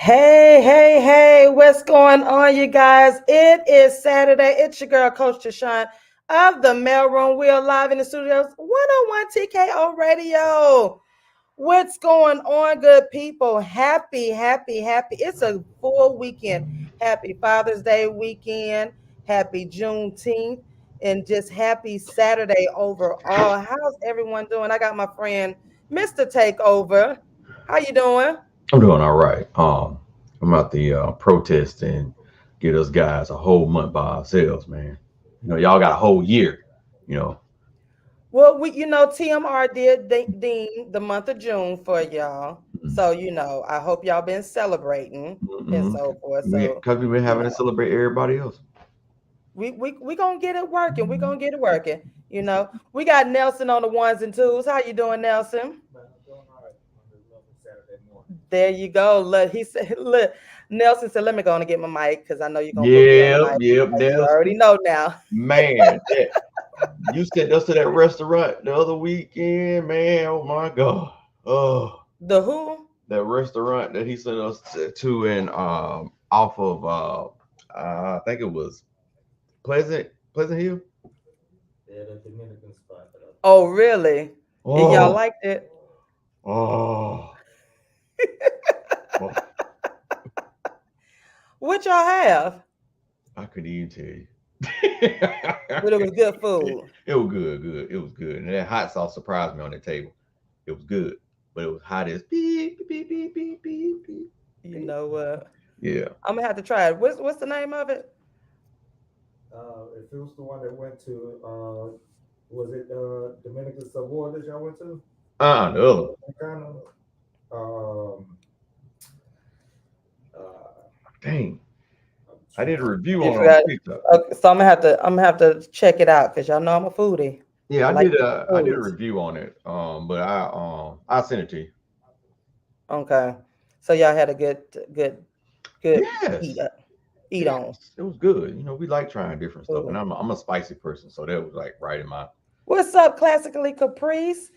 Hey, what's going on, you guys? It is Saturday. It's your girl, Coach TaShon of the Mailroom. We are live in the studios, 101 TKO Radio. What's going on, good people? Happy. It's a full weekend. Happy Father's Day weekend. Happy Juneteenth. And just happy Saturday overall. How's everyone doing? I got my friend, Mr. Takeover. How you doing? I'm doing all right. I'm out the protest and get us guys a whole month by ourselves, man. Y'all got a whole year. You know. Well, TMR did deem the month of June for y'all. So, I hope y'all been celebrating and Mm-hmm. so forth. So, Because we've been you having to know, celebrate everybody else. we gonna get it working. We gonna get it working. We got Nelson on the ones and twos. How you doing, Nelson? Man, I'm doing all right on this lovely Saturday morning. There you go. Look, he said, look, Nelson said, let me go and get my mic because I know you're gonna put me on the Yep, mic. yep, You already Nelson. know now. Man, you sent us to that restaurant the other weekend, man. Oh my God. Oh, The who? that restaurant that he sent us to and off of I think it was Pleasant Hill. Yeah, the Dominican spot. Oh, really? And y'all Oh, liked it? oh, oh, What y'all have? I couldn't even tell you. I But it was couldn't good even tell you. food. It was good. It was good. And that hot sauce surprised me on the table. It was good, but it was hot as beep, beep, beep, beep, beep, beep, You beep. know what? Yeah. I'm gonna have to try it. What's the name of it? If it was the one that went to, was it Dominican Savoy that y'all went to? The other one. Kind of. Um, uh, Dang. I'm I did a trying. review You on forgot. TikTok. Okay, so I'm gonna have to check it out because y'all know I'm a foodie. Yeah, I I like did different a I did a foods. review on it. But I'll send it to you. Okay. So y'all had a good eat Yes. eat on Yes. It was good. We like trying different stuff. And food. I'm a spicy person, so that was like right in my. What's up, classically Caprice?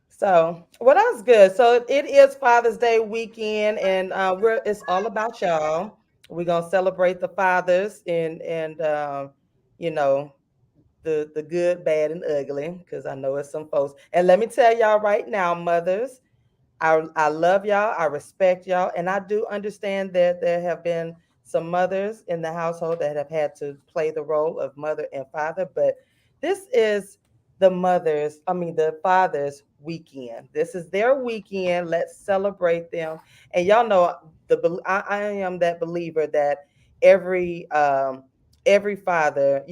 So, well, that's good. So it is Father's Day weekend, and it's all about y'all. We're gonna celebrate the fathers and you know the good, bad, and ugly, because I know it's some folks. And let me tell y'all right now, mothers, I love y'all, I respect y'all, and I do understand that there have been some mothers in the household that have had to play the role of mother and father, but this is the fathers' weekend. This is their weekend. Let's celebrate them. And y'all know I am that believer that every every father,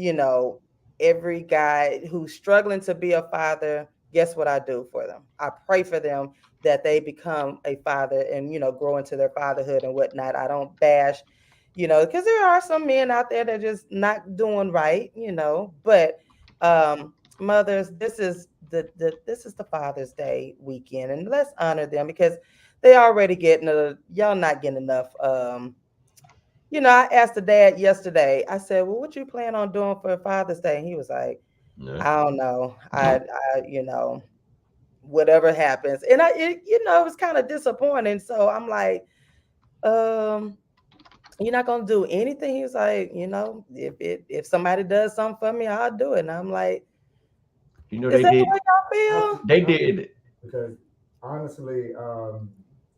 every guy who's struggling to be a father, guess what I do for them? I pray for them that they become a father and grow into their fatherhood and whatnot. I don't bash, because there are some men out there that are just not doing right, but mothers, this is the Father's Day weekend, and let's honor them because they already getting y'all not getting enough. I asked the dad yesterday. I said, "Well, what you plan on doing for Father's Day?" And he was like, Yeah. "I don't know. Whatever happens." And it was kind of disappointing. So I'm like, um, "You're not gonna do anything?" He was like, if somebody does something for me, I'll do it." And I'm like, "Is They that the did. way I, y'all feel?" They I, did. because honestly,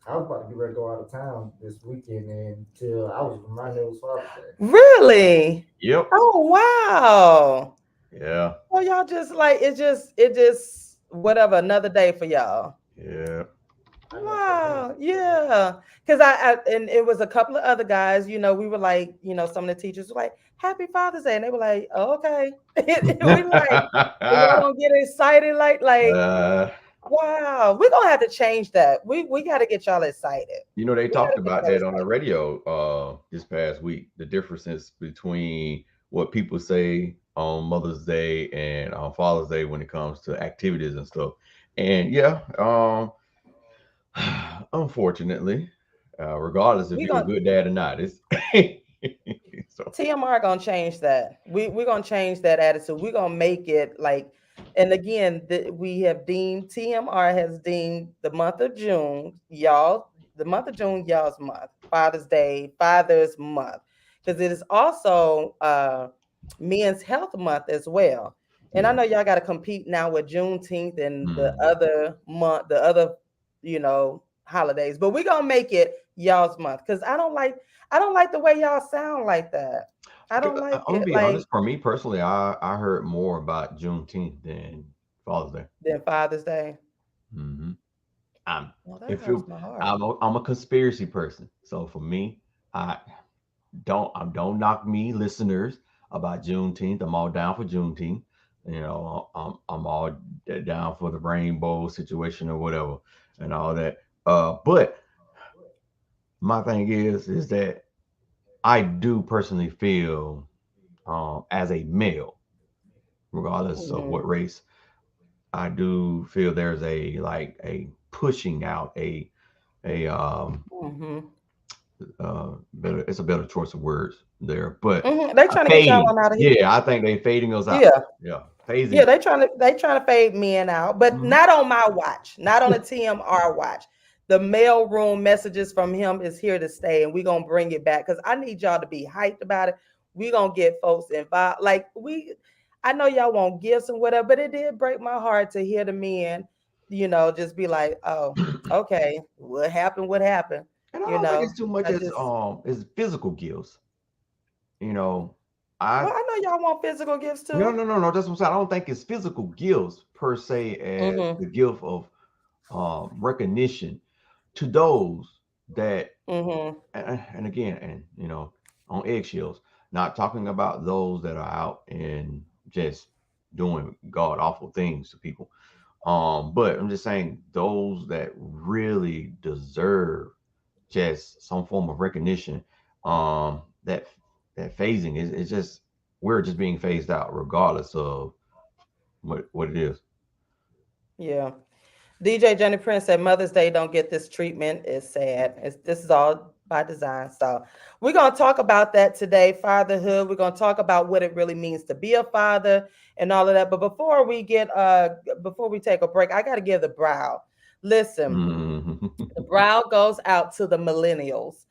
I was about to get ready to go out of town this weekend until I was reminded it was Father's Day. Really? Yep. Oh wow. Yeah. Well, y'all just like it just whatever, another day for y'all. Yeah. I ain't gonna say nothing. Wow, yeah. Because and it was a couple of other guys, we were like, some of the teachers were like, Happy Father's Day. And they were like, oh, okay. And we like, and y'all don't get excited like, uh, wow, we're gonna have to change that. We gotta get y'all excited. they We gotta talked get about y'all that on the excited. radio this past week. The differences between what people say on Mother's Day and on Father's Day when it comes to activities and stuff. And yeah, unfortunately, regardless if We you're a gonna good dad or not, it's so. TMR gonna change that. We're gonna change that attitude. We're gonna make it like, and again, we have deemed TMR has deemed the month of June, y'all. the month of June, y'all's month, Father's Day, Father's Month, because it is also Men's Health Month as well. And I Yeah. know y'all got to compete now with Juneteenth and the Mm. other month, the other, holidays. But we're gonna make it y'all's month because I don't like the way y'all sound like that. I Okay, don't like I'm gonna it be like honest. For me personally, I heard more about Juneteenth than Father's Day. than Father's Day. Hmm I'm Well, that if you hurts my heart. I'm a conspiracy person. So for me, I don't knock me listeners about Juneteenth. I'm all down for Juneteenth. I'm all down for the rainbow situation or whatever and all that. But my thing is that I do personally feel as a male, regardless of Hmm. what race, I do feel there's a pushing out Hmm. better, it's a better choice of words there, but They trying to get y'all fading. on out of here. Yeah, I think they fading us out. Yeah. Yeah, Yeah, phasing. they trying to fade men out, but Mhm. not on my watch, not on a TMR watch. The mail room messages from him is here to stay, and we're gonna bring it back because I need y'all to be hyped about it. We're gonna get folks involved. I know y'all want gifts and whatever, but it did break my heart to hear the men, just be like, oh, okay, what happened? What happened? And I You don't think know, it's too much I just as physical gifts. You know, I well, I know y'all want physical gifts no too. no no no. That's what I'm saying. I don't think it's physical gifts per se as Mm-hmm. the gift of recognition to those that Mm-hmm. and again on eggshells, not talking about those that are out and just doing god awful things to people. But I'm just saying those that really deserve just some form of recognition. That phasing is just we're just being phased out regardless of what it is. Yeah. DJ Johnny Prince said Mother's Day don't get this treatment. It's sad. This is all by design. So we're gonna talk about that today, fatherhood. We're gonna talk about what it really means to be a father and all of that. But before we take a break, I gotta give the brow. Listen, Mhm. the brow goes out to the millennials.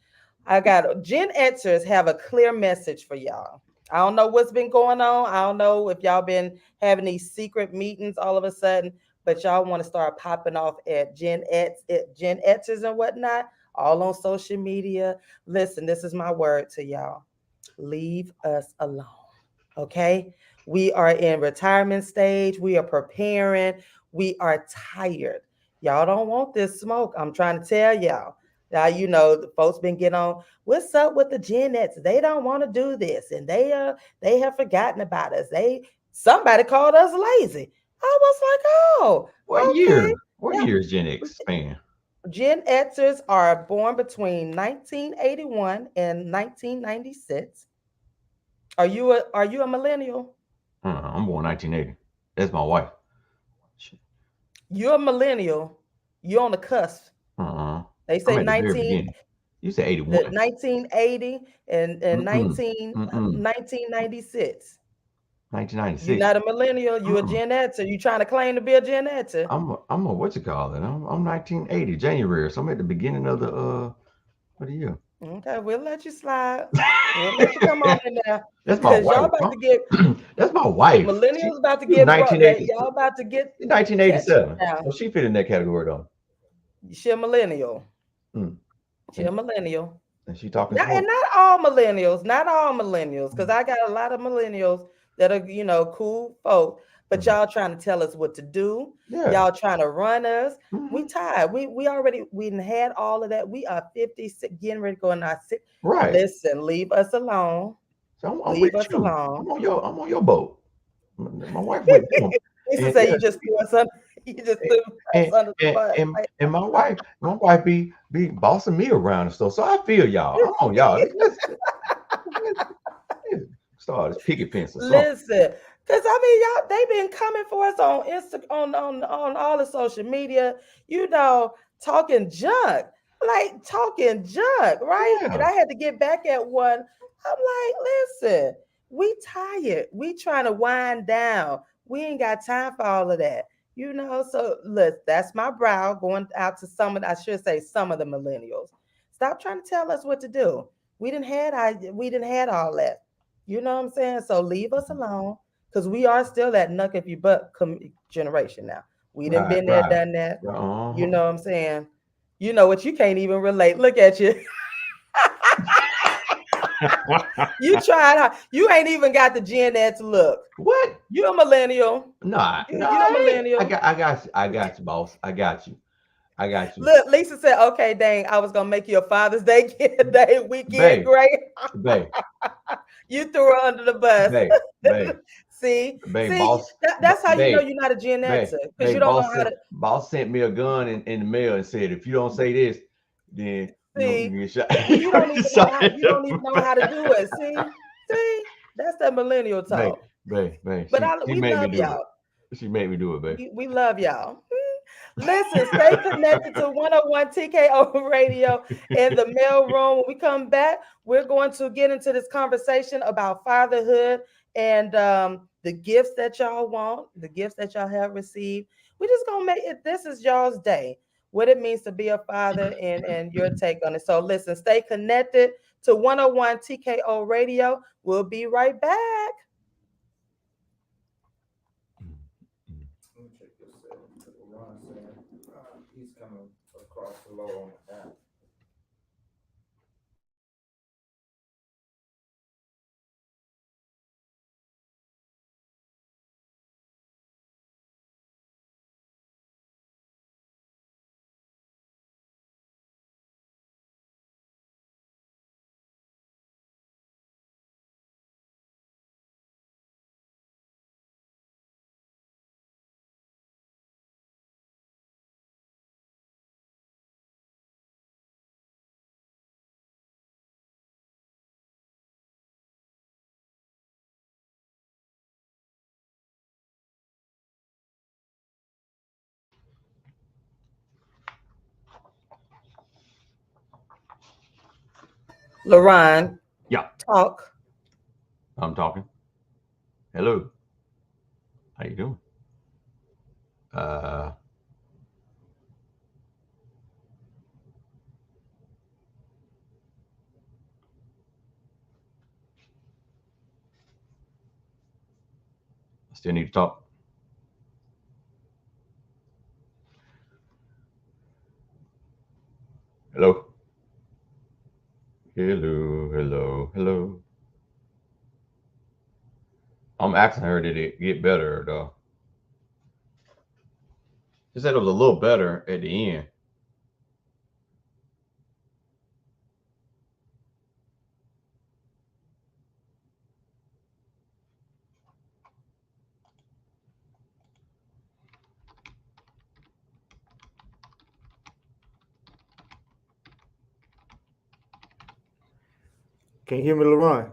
I got Gen Xers have a clear message for y'all. I don't know what's been going on. I don't know if y'all been having these secret meetings all of a sudden, but y'all want to start popping off at Gen Xers and whatnot, all on social media. Listen, this is my word to y'all. Leave us alone. Okay? We are in retirement stage. We are preparing. We are tired. Y'all don't want this smoke. I'm trying to tell y'all. Now, the folks been getting on. What's up with the Gen X? They don't want to do this, and they have forgotten about us. Somebody called us lazy. I was like, oh, what okay. year? What Yeah. year is Gen X span? Gen Xers are born between 1981 and 1996. Are you a millennial? I'm born 1980. That's my wife. Shit. You're a millennial. You're on the cusp. Uh-uh. They I'm say at the very 19 beginning. You said the 81. 1980 and Mm-mm. Mm-mm. 1996. You're 1996. not a millennial. You a Mm-mm. Gen Xer. You trying to claim to be a Gen Xer. I'm a what you call it? I'm 1980 January, so I'm at the beginning of the what the year? Okay, we'll let you slide. We'll let you come on in there That's my because y'all wife. about to get That's my wife. millennials about to She was get brought. That 1980, y'all about to get catch up 1987. now. So she fit in that category though. She a millennial. Mm. She a And, millennial. and she talking Not, and smoke. not all millennials, because Mm. I got a lot of millennials that are, cool folk, but Mhm. y'all trying to tell us what to do. Yeah. Y'all trying to run us. We Mhm. tired. We done had all of that. We are 50, getting ready to go in our six. Right. Listen, leave us alone. So I'm with Leave us you. alone. I'm on your boat. My wife with me. Lisa And say yeah, you just threw us under, you just threw us and under the and bus. and, and my wife be bossing me around and stuff. So I feel y'all. I'm on y'all. Let's start this picket fence or something. Listen, because I mean, y'all, they been coming for us on on all the social media, you know, talking junk, like talking junk, right? And Yeah. I had to get back at one. I'm like, listen, we tired. We trying to wind down. We ain't got time for all of that. So look, that's my brow going out to I should say some of the millennials. Stop trying to tell us what to do. We didn't had all that. You know what I'm saying? So leave us alone because we are still that knuck if you buck generation now. We didn't Right, been there, right. done that. You Uh-huh. know what I'm saying? You know what? You can't even relate. Look at you. You tried. You ain't even got the Gen X look. What? You a millennial. Nah, no, You a I ain't. millennial. I got you, boss. I got you. I got you. Look, Lisa said, "Okay, dang, I was gonna make you a Father's Day day weekend Babe, great." babe, You threw her under the bus. babe, babe, babe, See, boss, that's how you know babe, you're not a Gen babe, Xer because you babe, don't know how to boss sent me a gun in the mail and said, if you don't say this, then you see. get shot. You don't even know how Sorry. you don't even know how to do it. See, that's that millennial Babe, talk. babe, But she we made me love do it. y'all. She made me do it, babe. We love y'all. Listen, stay connected to 101 TKO Radio in the mail room. When we come back, we're going to get into this conversation about fatherhood and the gifts that y'all want, the gifts that y'all have received. We're just gonna make it. This is y'all's day. What it means to be a father and your take on it. So listen, stay connected to 101 TKO Radio. We'll be right back. Let me check this out. Ron saying he's coming across the low on the app. LaRon, Yeah, talk. I'm talking. Hello, how you doing? Uh, I still need to talk. Hello, hello. I'm asking her, did it get better though? She said it was a little better at the end. Can you hear me, LaRon?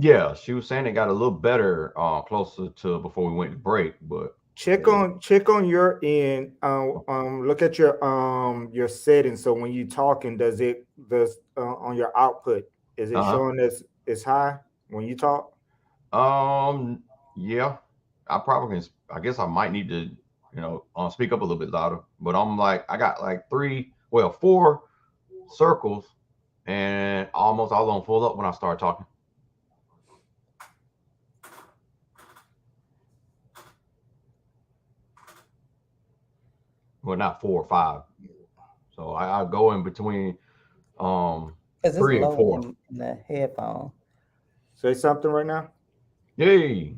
Yeah, she was saying it got a little better closer to before we went to break, but Check on your end. Look at your settings. So when you talking, does on your output is it uh-huh. showing this is high when you talk? Yeah, I probably can. I guess I might need to, speak up a little bit louder. But I'm like, I got like four circles, and almost all of them full up when I start talking. Well, not 4 or 5. So I go in between um Because it's 3 and 4. low in the headphone. Say something right now. Yay!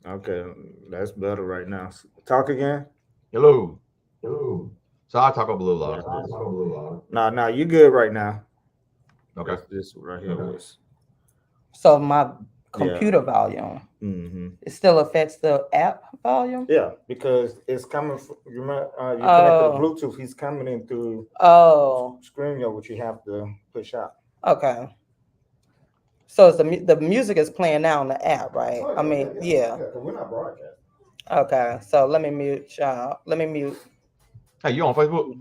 Okay, that's better right now. Talk again. Hello. So I talk up a little louder. No, you good right now. Okay. This right here was So my yeah. computer volume, Mm-hmm. it still affects the app volume. Yeah, because it's coming. You connected to Oh, Bluetooth. He's coming in through oh, screen, which you have to push out. okay. So it's the music is playing now on the app, right? Oh I yeah, mean, yeah. yeah. Because we're not broadcasting. Okay. So let me mute y'all. Let me mute. Hey, you on Facebook?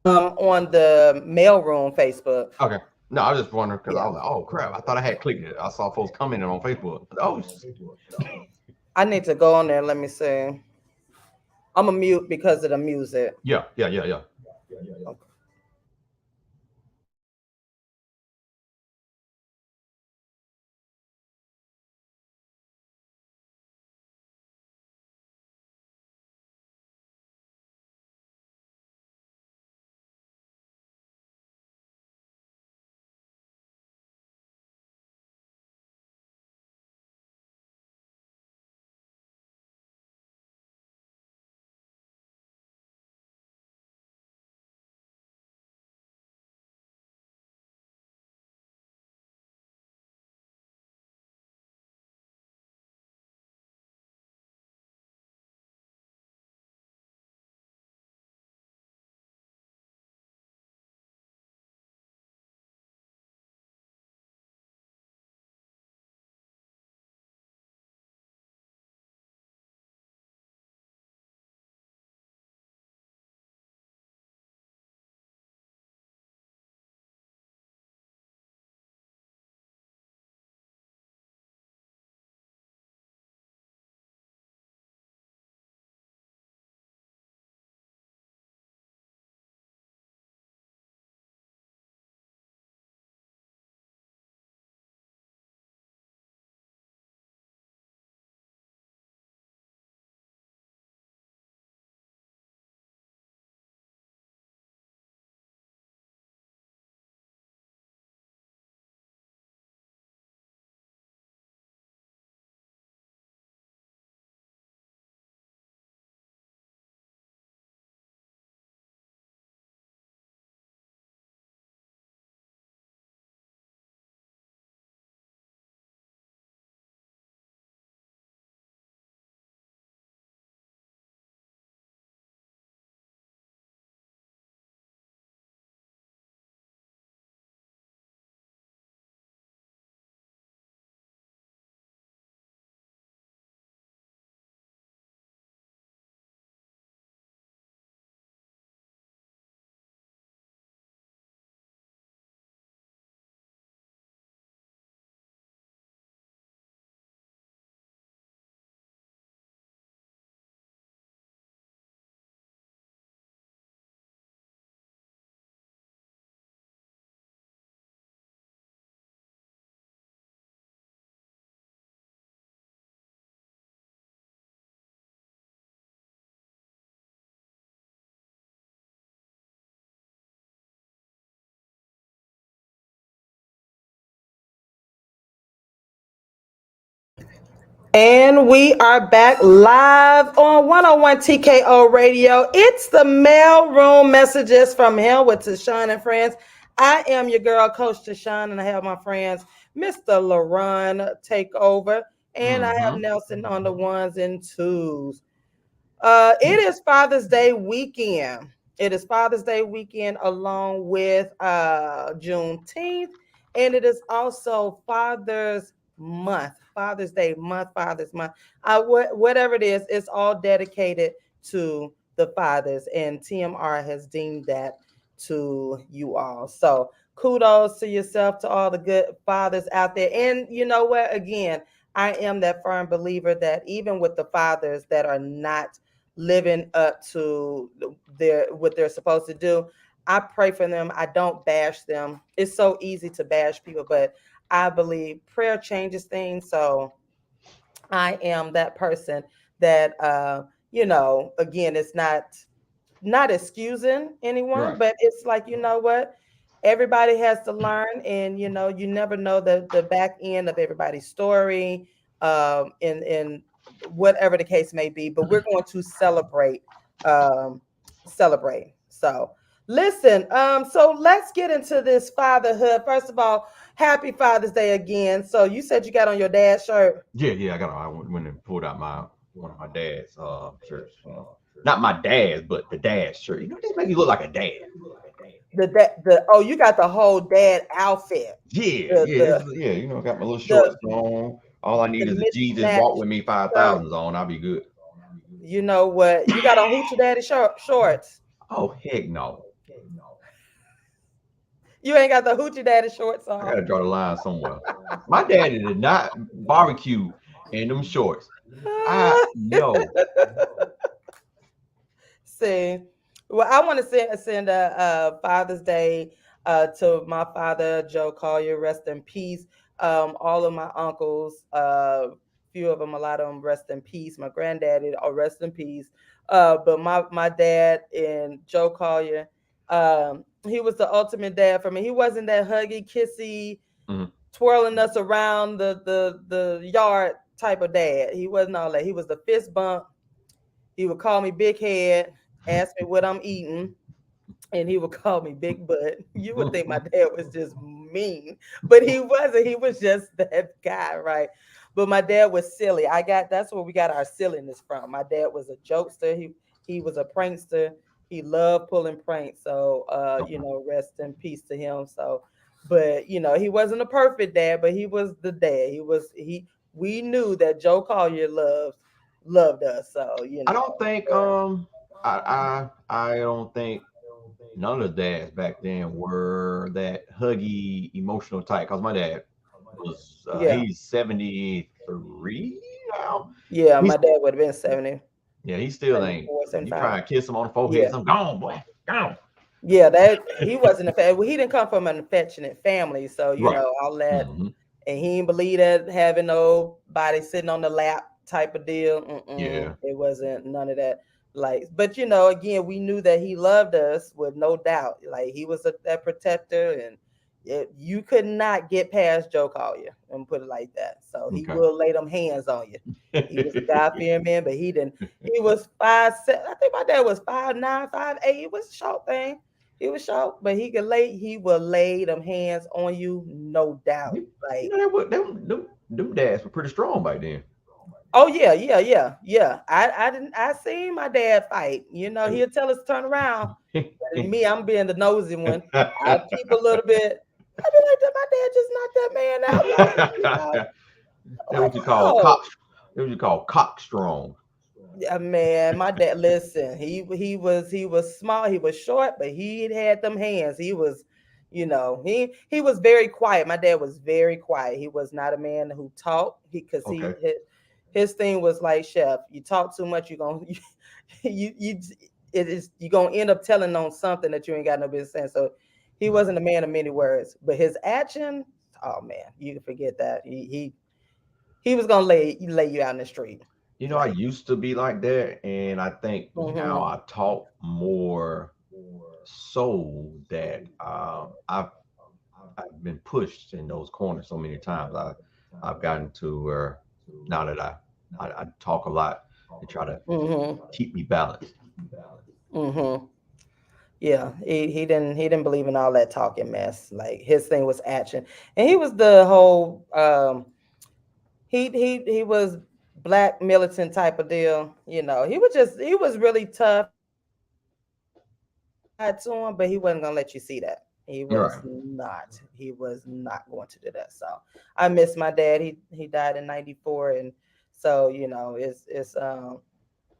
On the mailroom Facebook. Okay. No, I was just wondering because I Yeah. was like, oh crap, I thought I had clicked it. I saw folks commenting on Facebook. Oh, I need to go on there. Let me see. I'm a mute because of the music. Yeah. Okay. And we are back live on 101 TKO Radio. It's the mail room messages from him with TaShon and friends. I am your girl, Coach TaShon, and I have my friends, Mr. LaRon, take over. And I have Mm-hmm. Nelson on the ones and twos. It is Father's Day weekend. It is Father's Day weekend along with Juneteenth, and it is also Father's Month, Father's Day month, Father's Month. Whatever it is, it's all dedicated to the fathers, and TMR has deemed that to you all. So kudos to yourself, to all the good fathers out there. And you know what? Again, I am that firm believer that even with the fathers that are not living up to their what they're supposed to do, I pray for them. I don't bash them. It's so easy to bash people, but I believe prayer changes things. So I am that person that again, it's not excusing anyone, Right. but it's like, you know what? Everybody has to learn, and you never know the back end of everybody's story, in whatever the case may be. But we're going to um, celebrate. So listen, so let's get into this fatherhood. First of all, happy Father's Day again. So you said you got on your dad's shirt. Yeah. I went and pulled out my one of my dad's shirts. Not my dad's, but the dad's shirt. They make you look like a dad. The you got the whole dad outfit. The the Yeah. I got my little shorts the on. All I the need is a Jesus walk mismatched with me shirt. 5,000s on. I'll be good. You know what? You got on Hoochie Daddy shorts. Oh heck no! You ain't got the Hoochie Daddy shorts I on. gotta draw the line somewhere. My daddy did not barbecue and them shorts. I yo, See, well, I want to send a Father's Day to my father, Joe Collier, rest in peace. All of my uncles, few of them, a lot of them, rest in peace. My granddaddy, oh, rest in peace. But my dad and Joe Collier, he was the ultimate dad for me. He wasn't that huggy, kissy, mhm. twirling us around the yard type of dad. He wasn't all that. He was the fist bump. He would call me big head, ask me what I'm eating, and he would call me big butt. You would think my dad was just mean, but he wasn't. He was just that guy, right? But my dad was silly. That's where we got our silliness from. My dad was a jokester. He was a prankster. He loved pulling pranks. So Okay. rest in peace to him. So, but he wasn't a perfect dad, but he was the dad. He we knew that Joe Collier loved us. So, I don't think I don't think none of the dads back then were that huggy emotional type. Cause my dad was yeah. he's 73 now. Yeah, He's my dad would have been 70, yeah, he still ain't. 74, You 75. try and kiss him on the forehead, Yeah. some gone boy, gone. Yeah, that he wasn't well, he didn't come from an affectionate family, so Right. all that, Hmm. and he didn't believe that having nobody sitting on the lap type of deal. Yeah. It wasn't none of that. Like, but again, we knew that he loved us with no doubt. Like he was that protector, and you could not get past Joe Collier and put it like that. So he Okay. will lay them hands on you. He was a God fearing man, but he didn't. He was 5'7". I think my dad was 5'9", 5'8". It was a short thing. He was short, but he will lay them hands on you, no doubt. You Like, know, them dads were pretty strong back then. oh yeah, yeah, yeah, yeah. I seen my dad fight. They He'll tell us to turn around. were- And me, I'm being the nosy one. I peep a little bit. I be like, "Did my dad just knock that man out?" I'm That like, what you call oh, cock. That what you call cock strong. yeah, man, my dad. Listen, he was small. He was short, but he had them hands. He was, he was very quiet. My dad was very quiet. He was not a man who talked. Because Okay. his thing was like, chef, you talk too much, you're gonna you you're gonna end up telling on something that you ain't got no business saying. So he wasn't a man of many words, but his action, oh man, you can forget that. He was gonna lay you out in the street. You know, I Like, used to be like that, and I think now hmm I talk more so that I've been pushed in those corners so many times. I've gotten to where now that I talk a lot and try to hmm keep me balanced. hmm yeah, he didn't believe in all that talking mess. Like his thing was action, and he was the whole he was black militant type of deal. He was really tough. Had to him, but he wasn't gonna let you see that. He was Right. not. He was not going to do that. So I miss my dad. He died in '94, and so it's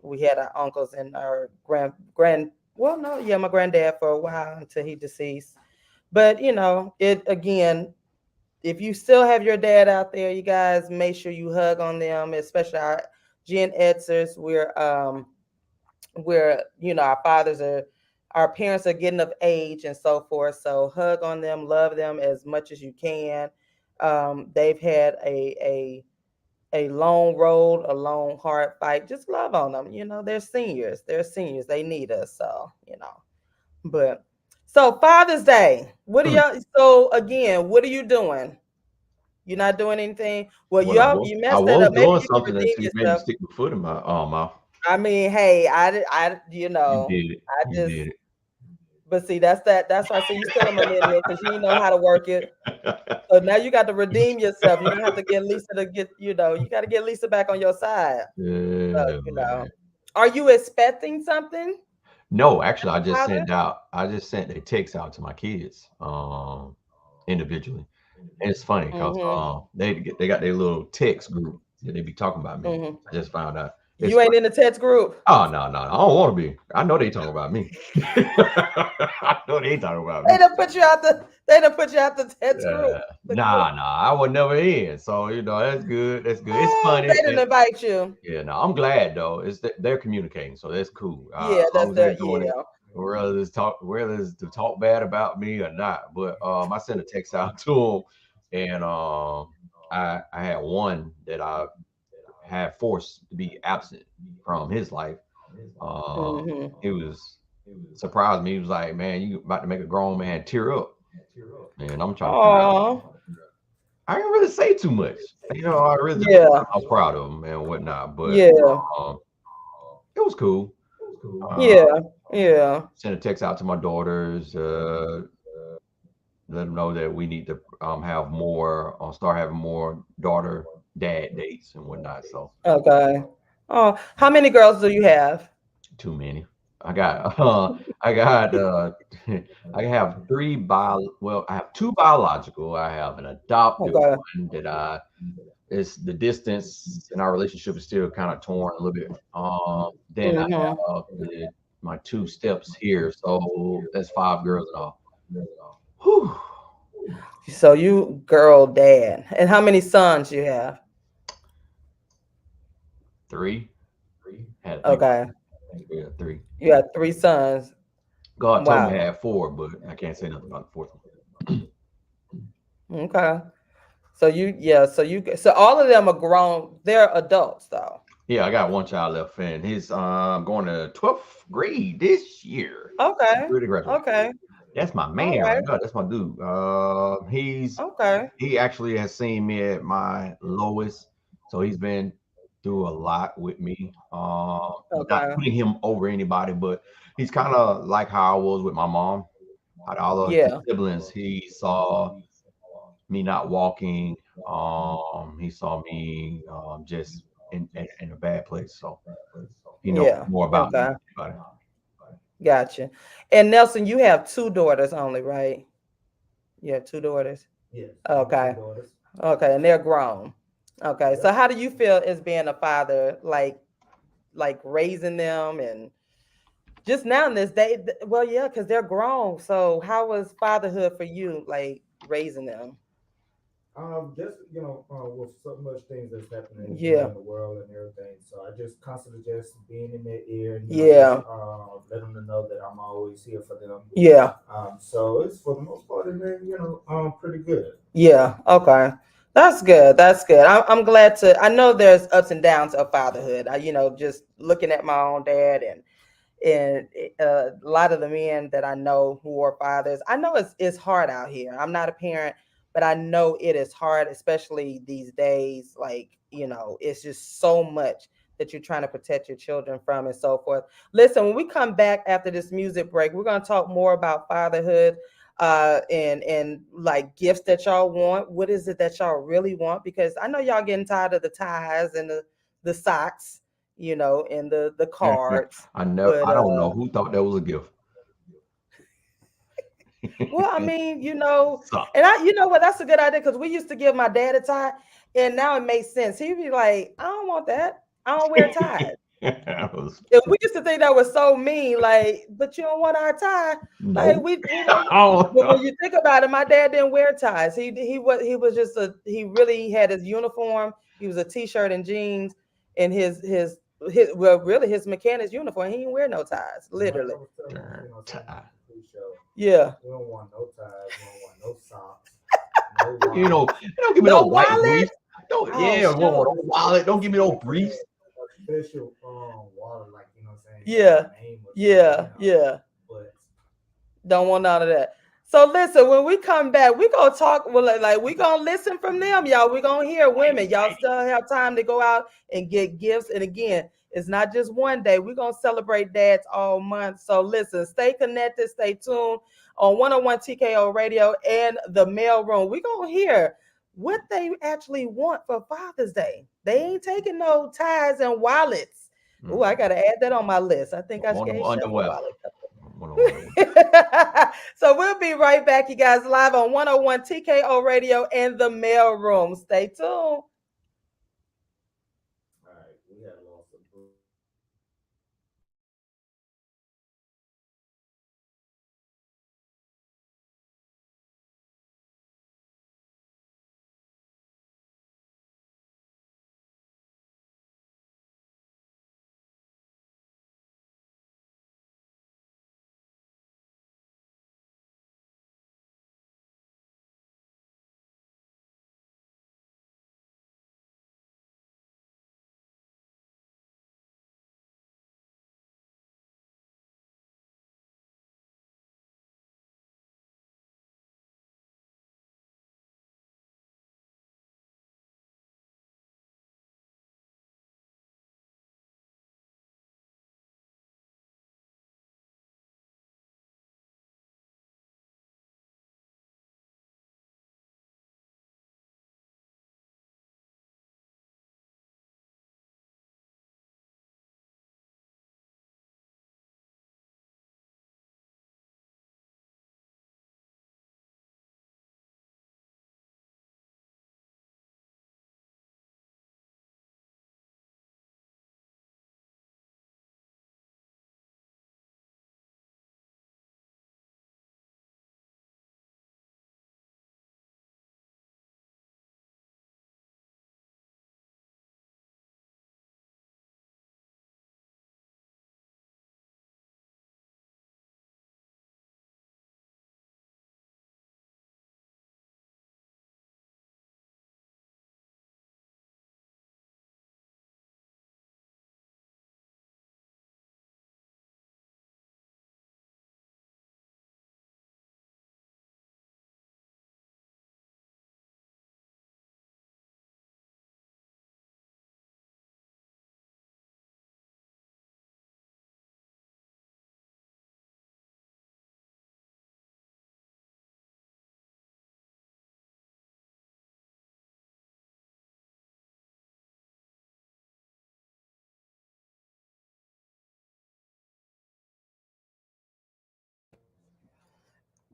we had our uncles and our grand well no yeah my granddad for a while until he deceased. But it again, if you still have your dad out there, you guys make sure you hug on them, especially our Gen Xers. We're our fathers are our parents are getting of age and so forth, so hug on them, love them as much as you can. They've had a long road, a long hard fight. Just love on them. They're seniors, they need us. So but so Father's Day, what are Mm. y'all, so again, what are you doing? You're not doing anything. Well, Well, you I messed that was up. Maybe doing you can something redeem that made me yourself. stick my foot in my mouth. I mean, hey, I You did it. I You just, did but see, that's why I say you still a millennial because you know how to work it. it. So now you got to redeem yourself. You're gonna have to get Lisa to get, you got to get Lisa back on your side. So, Yeah, man. are you expecting something No, actually, as a father? I just sent a text out to my kids, individually. And it's funny because Mm-hmm. they got their little text group that they be talking about me. Mm-hmm. I just found out. It's You ain't in the text group. oh no, I don't want to be. I know they talking about me. I know they talking about They me. done put you out the. They done put you out the text group. The group. Nah, I was never in. So that's good. That's good. It's Oh, funny. they didn't invite you. Yeah, no, I'm glad though. It's that they're communicating, so that's cool. Yeah, As long that's as they're their. doing it, Yeah. whether it's to talk bad about me or not. But I sent a text out to him, and I had one that I had forced to be absent from his life. Mm-hmm. He was surprised me. He was like, "Man, you about to make a grown man tear up." And I'm trying to figure out. Oh. I didn't really say too much. I really just Yeah. I was proud of him and whatnot. But Yeah. um, it was cool. Uh, Yeah. Yeah. Sent a text out to my daughters, let them know that we need to have more, start having more daughter dad dates and whatnot. So Okay. Oh, how many girls do you have? too many. I got I got I have I have two biological. I have an adopted Okay. one that I it's the distance in our relationship is still kind of torn a little bit. Then I Mm-hmm. have my two steps here, so that's five girls in all. Whew. So you girl dad. And how many sons you have? Three. Had to think about Okay. it. Yeah, three. You have three sons. God told me I Wow. had four, but I can't say nothing about the fourth one. Okay. So all of them are grown. They're adults though. Yeah, I got one child left, and he's going to 12th grade this year. Okay. Ready to graduate. Okay. That's my All man right. right there. That's my dude. Okay. He actually has seen me at my lowest, so he's been through a lot with me. Not Okay. putting him over anybody, but he's kind of like how I was with my mom. Out of all of his Yeah. siblings, he saw me not walking. He saw me just in a bad place. So he knows Yeah. more about me Okay. than anybody. Gotcha. And Nelson, you have two daughters only, right? You have two daughters. Yes. Okay. Okay, and they're grown. Okay. So how do you feel as being a father, like raising them and just now in this day? Well, yeah, because they're grown. So how was fatherhood for you, like raising them? Just with so much things that's happening, Yeah. in the world and everything. So I just constantly just being in their ear, Yeah. just let them know that I'm always here for them. Yeah. So it's for the most part, and then pretty good. Yeah. Okay. That's good. That's good. I'm glad to. I know there's ups and downs of fatherhood. Just looking at my own dad and a lot of the men that I know who are fathers, I know it's hard out here. I'm not a parent, but I know it is hard, especially these days. Like, it's just so much that you're trying to protect your children from and so forth. Listen, when we come back after this music break, we're going to talk more about fatherhood and like gifts that y'all want. What is it that y'all really want? Because I know y'all getting tired of the ties and the socks, and the cards. I know. But I don't know who thought that was a gift. well, I mean, So, and you know what, that's a good idea because we used to give my dad a tie, and now it makes sense. He'd be like, I don't want that. I don't wear ties. that was And we used to think that was so mean, like, but you don't want our tie. Like no. we don't. Oh, But when you think about it, my dad didn't wear ties. He was just he really had his uniform. He was a t-shirt and jeans and his well really his mechanic's uniform. He didn't wear no ties, literally. darn tie. Yeah. We don't want no ties. We don't want no socks. They don't give me no No white wallet. briefs. Don't Oh yeah, we don't want shoot. no wallet. Don't give me no briefs. Special wallet, like saying Yeah. name or Yeah. Yeah. But Don't want none of that. So listen, when we come back, we gonna talk. Well, like we gonna listen from them, y'all. We gonna hear women. Y'all still have time to go out and get gifts. And again, it's not just one day. We're gonna celebrate dads all month. So listen, stay connected, stay tuned on 101 TKO Radio and the mail room. We gonna hear what they actually want for Father's Day. They ain't taking no ties and wallets. Oh, I gotta add that on my list. I think I Want no gave Chef a underwear. wallet. Want no underwear. So we'll be right back, you guys, live on 101 TKO Radio and the mail room. Stay tuned. all right, we had lost some.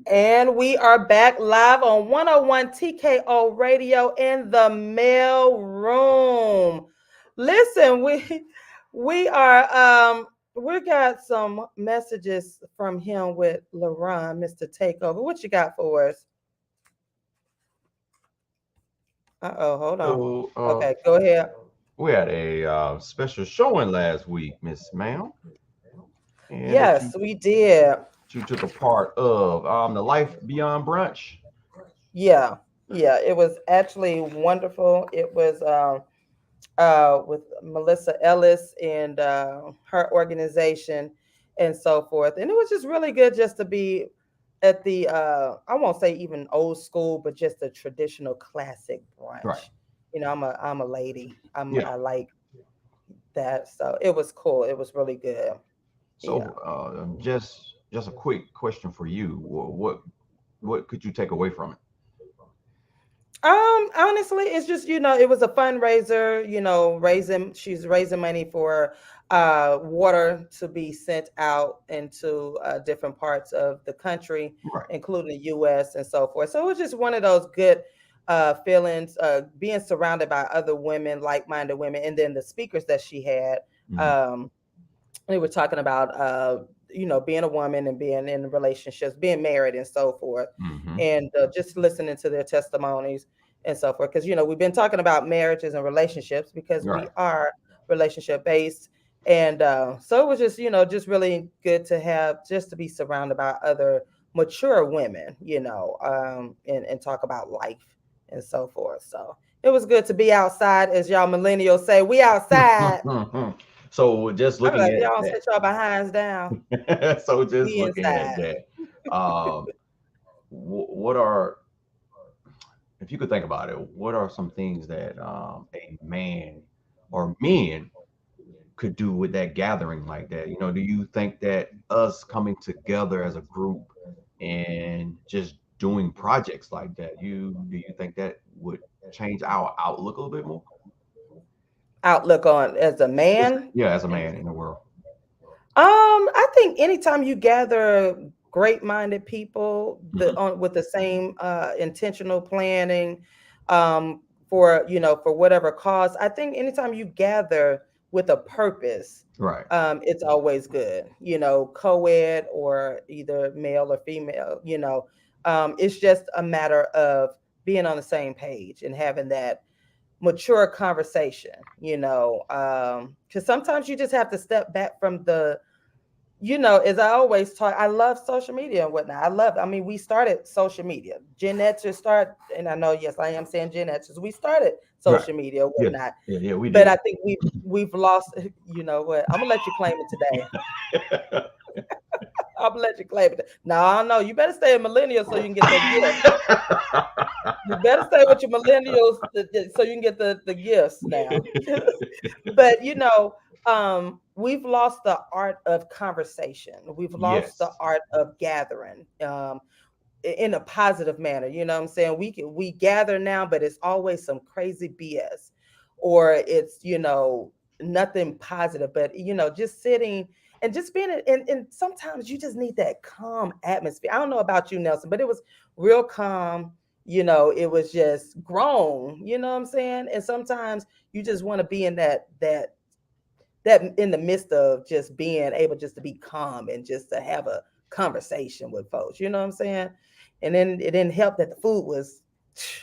And we are back live on 101 TKO Radio in the mail room. Listen, we are we got some messages from him with LaRon, Mr. Takeover. What you got for us? Uh-oh, hold on. So Okay, go ahead. we had a special showing last week, Miss Ma'am, and Yes, we did. you took a part of the Life Beyond Brunch. Yeah. Yeah, it was actually wonderful. It was with Melissa Ellis and her organization and so forth. And it was just really good just to be at the I won't say even old school, but just a traditional classic Right. brunch. I'm a lady. Yeah. I like that. So it was cool. It was really good. Yeah. So just a quick question for you. What could you take away from it? Honestly, it's just, it was a fundraiser, she's raising money for water to be sent out into different parts of the country, Right. including the US and so forth. So it was just one of those good feelings, being surrounded by other women, like-minded women, and then the speakers that she had. Mhm. They were talking about being a woman and being in relationships, being married and so forth, Mhm. and just listening to their testimonies and so forth, because we've been talking about marriages and relationships because we Right. are relationship based. And so it was just just really good to have, just to be surrounded by other mature women, and talk about life and so forth. So it was good to be outside, as y'all millennials say, we outside. So just I'm looking like, at y'all that. sit y'all behinds down. So just We looking at inside. that, um, what are, if you could think about it, what are some things that a man or men could do with that gathering like that? Do you think that us coming together as a group and just doing projects like that, do you think that would change our outlook a little bit more? Outlook on as a Just, man. yeah, as a man in the world. I think anytime you gather great-minded people Hmm. with the same intentional planning, for whatever cause, I think anytime you gather with a purpose, Right. it's always good. Co-ed or either male or female. It's just a matter of being on the same page and having that mature conversation, because sometimes you just have to step back from as I always talk, I love social media and whatnot. I mean, we started social media. Gen Xers start, and I know, yes, I am saying Gen Xers. We started Right. social media and Yeah. whatnot. Yeah, we But did. I think we've lost, you know what? I'm gonna let you claim it today. I'm gonna let you claim it. No, I don't know. You better stay a millennial so you can get that gift. You better stay with your millennials so you can get the gifts now. But we've lost the art of conversation. We've lost the Yes. art of gathering in a positive manner. You know what I'm saying? We gather now, but it's always some crazy BS, or it's nothing positive. But just sitting and just being and sometimes you just need that calm atmosphere. I don't know about you, Nelson, but it was real calm. It was just grown. You know what I'm saying? And sometimes you just want to be in that in the midst of just being able just to be calm and just to have a conversation with folks. You know what I'm saying? And then it didn't help that the food was,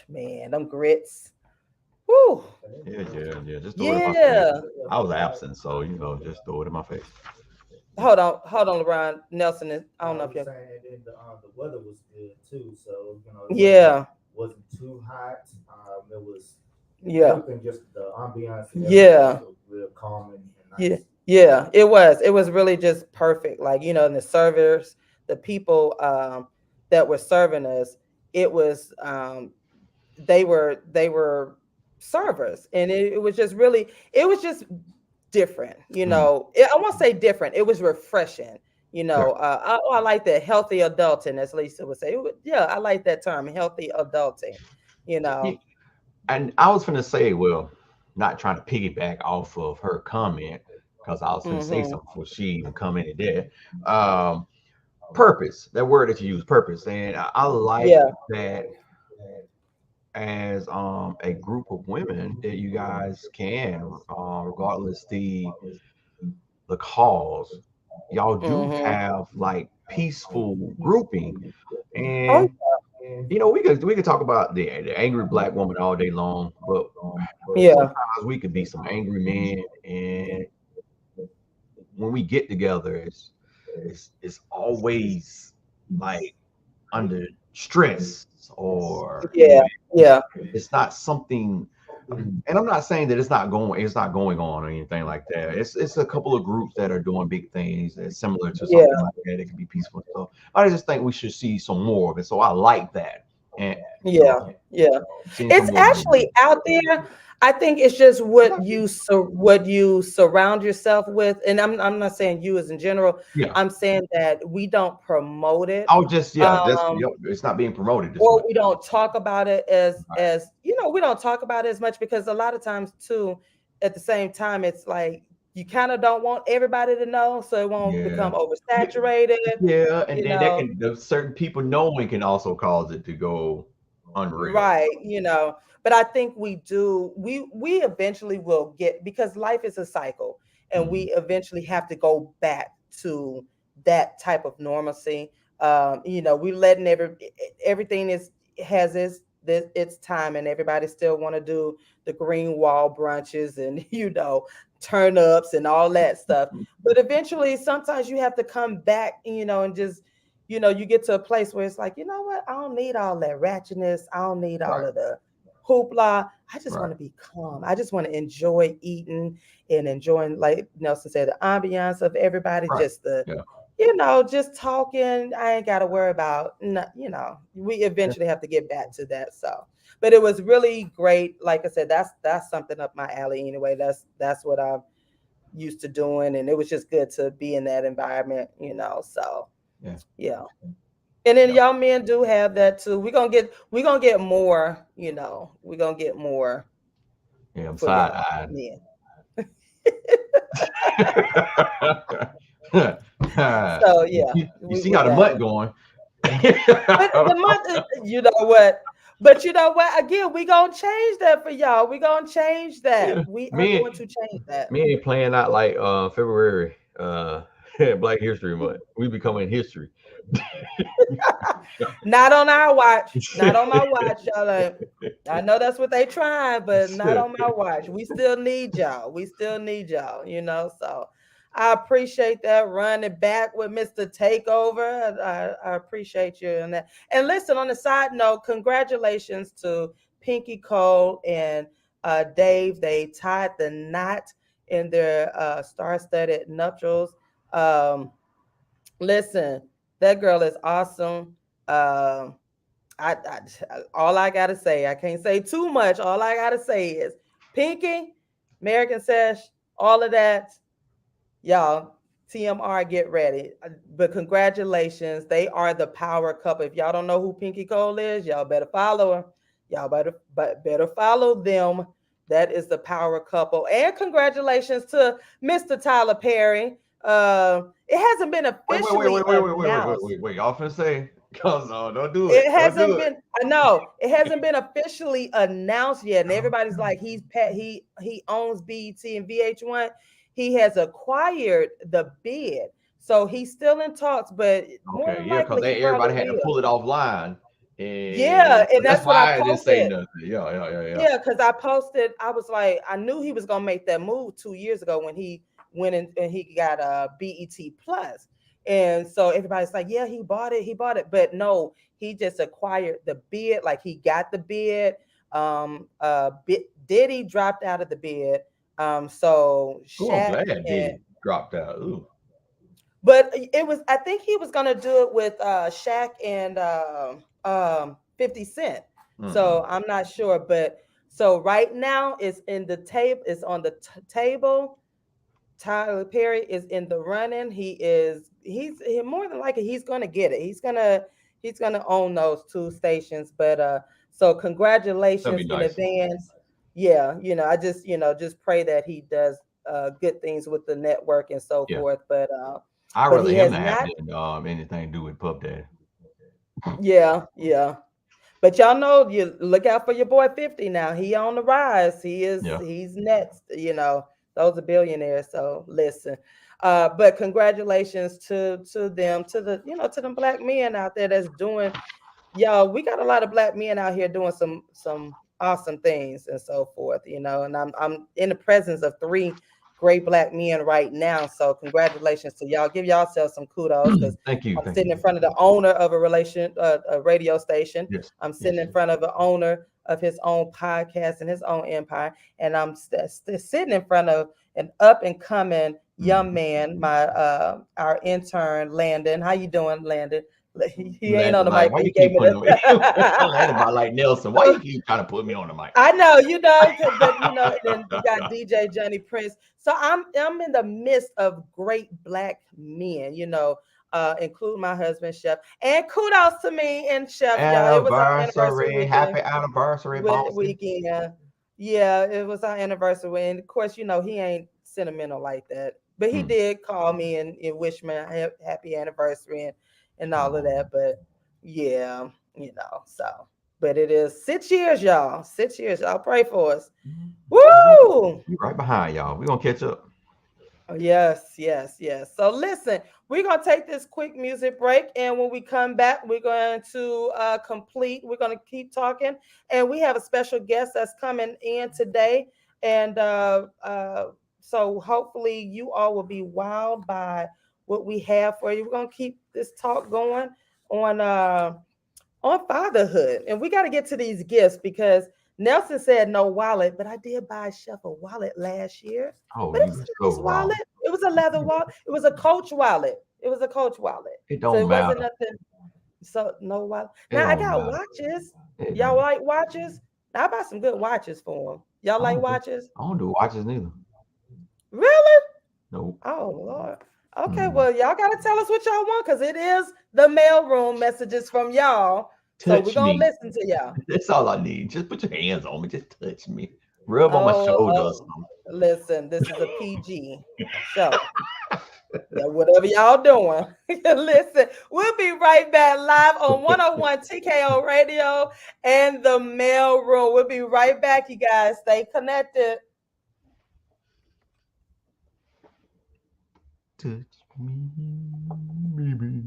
man, them grits. Whew. Yeah, yeah, yeah. Just throw it in my face. Yeah. I was absent, so just throw it in my face. Hold on, LeBron Nelson. I don't I know was if you're. saying, and then the weather was good too, so it Yeah. wasn't too hot. It was Yeah. everything, just the ambiance and everything Yeah. just was real calm and Yeah. nice. Yeah. It was. It was really just perfect. Like, and the servers, the people that were serving us, it was they were servers, and it was just really, it was just different. Mm, I won't say different, it was refreshing. right. I like that healthy adulting, as Lisa would say. Yeah, I like that term, healthy adulting. you Yeah, know and I was gonna say, well, not trying to piggyback off of her comment, because I was gonna say hmm something before she even commented there. Um, purpose. That word that you use, purpose, and I like Yeah. that as a group of women that you guys can, regardless the cause, y'all do Mm-hmm. have like peaceful grouping, Oh, and we could talk about the angry black woman all day long, but yeah. sometimes we could be some angry men, and when we get together, it's always like under stress, or Yeah. Yeah. it's not something. And I'm not saying that it's not going on or anything like that. It's a couple of groups that are doing big things that's similar to Yeah. something like that. It can be peaceful. So I just think we should see some more of it. So I like that, and Yeah. Yeah. seeing some It's more actually movement. out there. I think it's just what you surround yourself with. And I'm not saying you as in general. Yeah. I'm saying that we don't promote it. I'll just that's Um, it's not being promoted this or much. we don't talk about it Right. as we don't talk about it as much because a lot of times too, at the same time, it's like you kind of don't want everybody to know so it won't Yeah. become oversaturated, Yeah, and you then that know. can the certain people knowing can also cause it to go unreal. Right, but I think we eventually will get, because life is a cycle, and we Mhm. eventually have to go back to that type of normalcy. We letting everything has its time, and everybody still want to do the green wall brunches and turn ups and all that stuff. But eventually, sometimes you have to come back, and just you get to a place where it's like, you know what? I don't need all that ratchetness. I don't need all Right, of the hoopla. I just want right. to be calm. I just want to enjoy eating and enjoying, like Nelson said, the ambiance of everybody, Right. just the, Yeah. just talking. I ain't got to worry about, we Yeah. eventually have to get back to that. So, but it was really great. Like I said, that's something up my alley anyway. That's what I'm used to doing. And it was just good to be in that environment. So Yeah. yeah. And then Yeah. y'all men do have that too. We're gonna get more, we're gonna get more Yeah, I'm for side y'all eyed. men. you So yeah, you we see we how the got month it. going. But the month you know what? But you know what? Again, we gonna change that for y'all. We gonna change that. Yeah. We are Me going to change that. me ain't playing out like February, Black History Month. We becoming history. Not on our watch. Not on my watch, y'all. I know that's what they trying, but not on my watch. We still need y'all. We still need y'all. So I appreciate that running back with Mr. Takeover. I appreciate you and that. And listen, on the side note, congratulations to Pinky Cole and Dave. They tied the knot in their star-studded nuptials. Um, Listen, that girl is awesome. Um, I all I gotta say, I can't say too much. All I gotta say is Pinky, American Sesh, all of that, y'all. TMR, get ready. But congratulations, they are the power couple. If y'all don't know who Pinky Cole is, y'all better follow her. Y'all better follow them. That is the power couple. And congratulations to Mr. Tyler Perry. It hasn't been Wait, wait, wait, officially wait, wait, wait, wait, wait, wait, announced. wait, wait. Y'all finna say, cause don't do it. It Don't do hasn't it. been. I know it hasn't been officially announced yet, and everybody's like, he's pet. He owns BET and VH1. He has acquired the bid, so he's still in talks. But more Okay, than yeah, because likely, he everybody probably had to will. pull it offline, Yeah, and so and that's that's what I why I didn't say posted. nothing. Yeah, yeah, yeah, yeah. Yeah, because I posted. I was like, I knew he was gonna make that move 2 years ago when he went in and he got a BET Plus. And so everybody's like, yeah, he bought it. But no, he just acquired the bid, like he got the bid. Diddy dropped out of the bid. So Oh, I'm Shaq glad and Diddy dropped out. Ooh, but it was, I think he was gonna do it with Shaq and 50 Cent. mm-mm. So I'm not sure, but so right now it's in the tape, it's on the table. Tyler Perry is in the running. He more than likely he's gonna get it. He's gonna own those two stations. But so That'd congratulations be in nice. advance. Yeah, I just pray that he does good things with the network and so Yeah, forth. But I'd but rather he him has not have not. than anything to do with Pup Daddy. Yeah, yeah. But y'all know, you look out for your boy 50 now. He on the rise. Yeah. He's next, those are billionaires. So listen. But congratulations to them, to them black men out there that's doing, y'all. We got a lot of black men out here doing some awesome things and so forth, and I'm in the presence of three great black men right now. So congratulations to y'all. Give yourselves some kudos, because Thank you. I'm Thank sitting you. in front of the owner of a radio station. Yes. I'm Yes. sitting in front of the owner of his own podcast and his own empire, and I'm sitting in front of an up and coming young man, my our intern Landon. How you doing, Landon? He ain't on Landon, the like, mic, why but he you gave keep me putting me? the. Landon, about like Nelson. Why you keep trying to put me on the mic? I know, but and then you got DJ JohnnyPrince. So I'm in the midst of great black men, including my husband Chef. And kudos to me and Chef, y'all. It was our anniversary Anniversary. weekend. Happy anniversary, bossy. Yeah, it was our anniversary. And of course, he ain't sentimental like that. But he did call me and wish me a happy anniversary and all of that. But yeah, so. But it is 6 years, y'all. 6 years. Y'all pray for us. Woo! We right behind y'all. We gonna catch up. Oh, yes, yes, yes. So listen, we're gonna take this quick music break, and when we come back, we're going to we're gonna keep talking, and we have a special guest that's coming in today, and so hopefully you all will be wowed by what we have for you. We're gonna keep this talk going on fatherhood, and we got to get to these gifts, because Nelson said no wallet, but I did buy Chef a wallet last year. Oh, But it you was were a so nice wrong. wallet. It was a leather wallet. It was a Coach wallet. It was a Coach wallet. It So don't it wasn't matter. nothing. So no wallet. It Now I don't got matter. watches. It Y'all don't. like watches? Now, I bought some good watches for them. Y'all like watches? I don't do watches neither. Really? Nope. Oh Lord. Okay, Mm. well, y'all gotta tell us what y'all want, because it is the mailroom messages from y'all. So we're Touch gonna me. listen to y'all. That's all I need. Just put your hands on me. Just touch me. Rub on my Oh, shoulder or oh, something. listen, this is a PG show. Yeah, whatever y'all doing. Listen, we'll be right back live on 101 TKO Radio and the mail room. We'll be right back, you guys. Stay connected. Touch me, baby.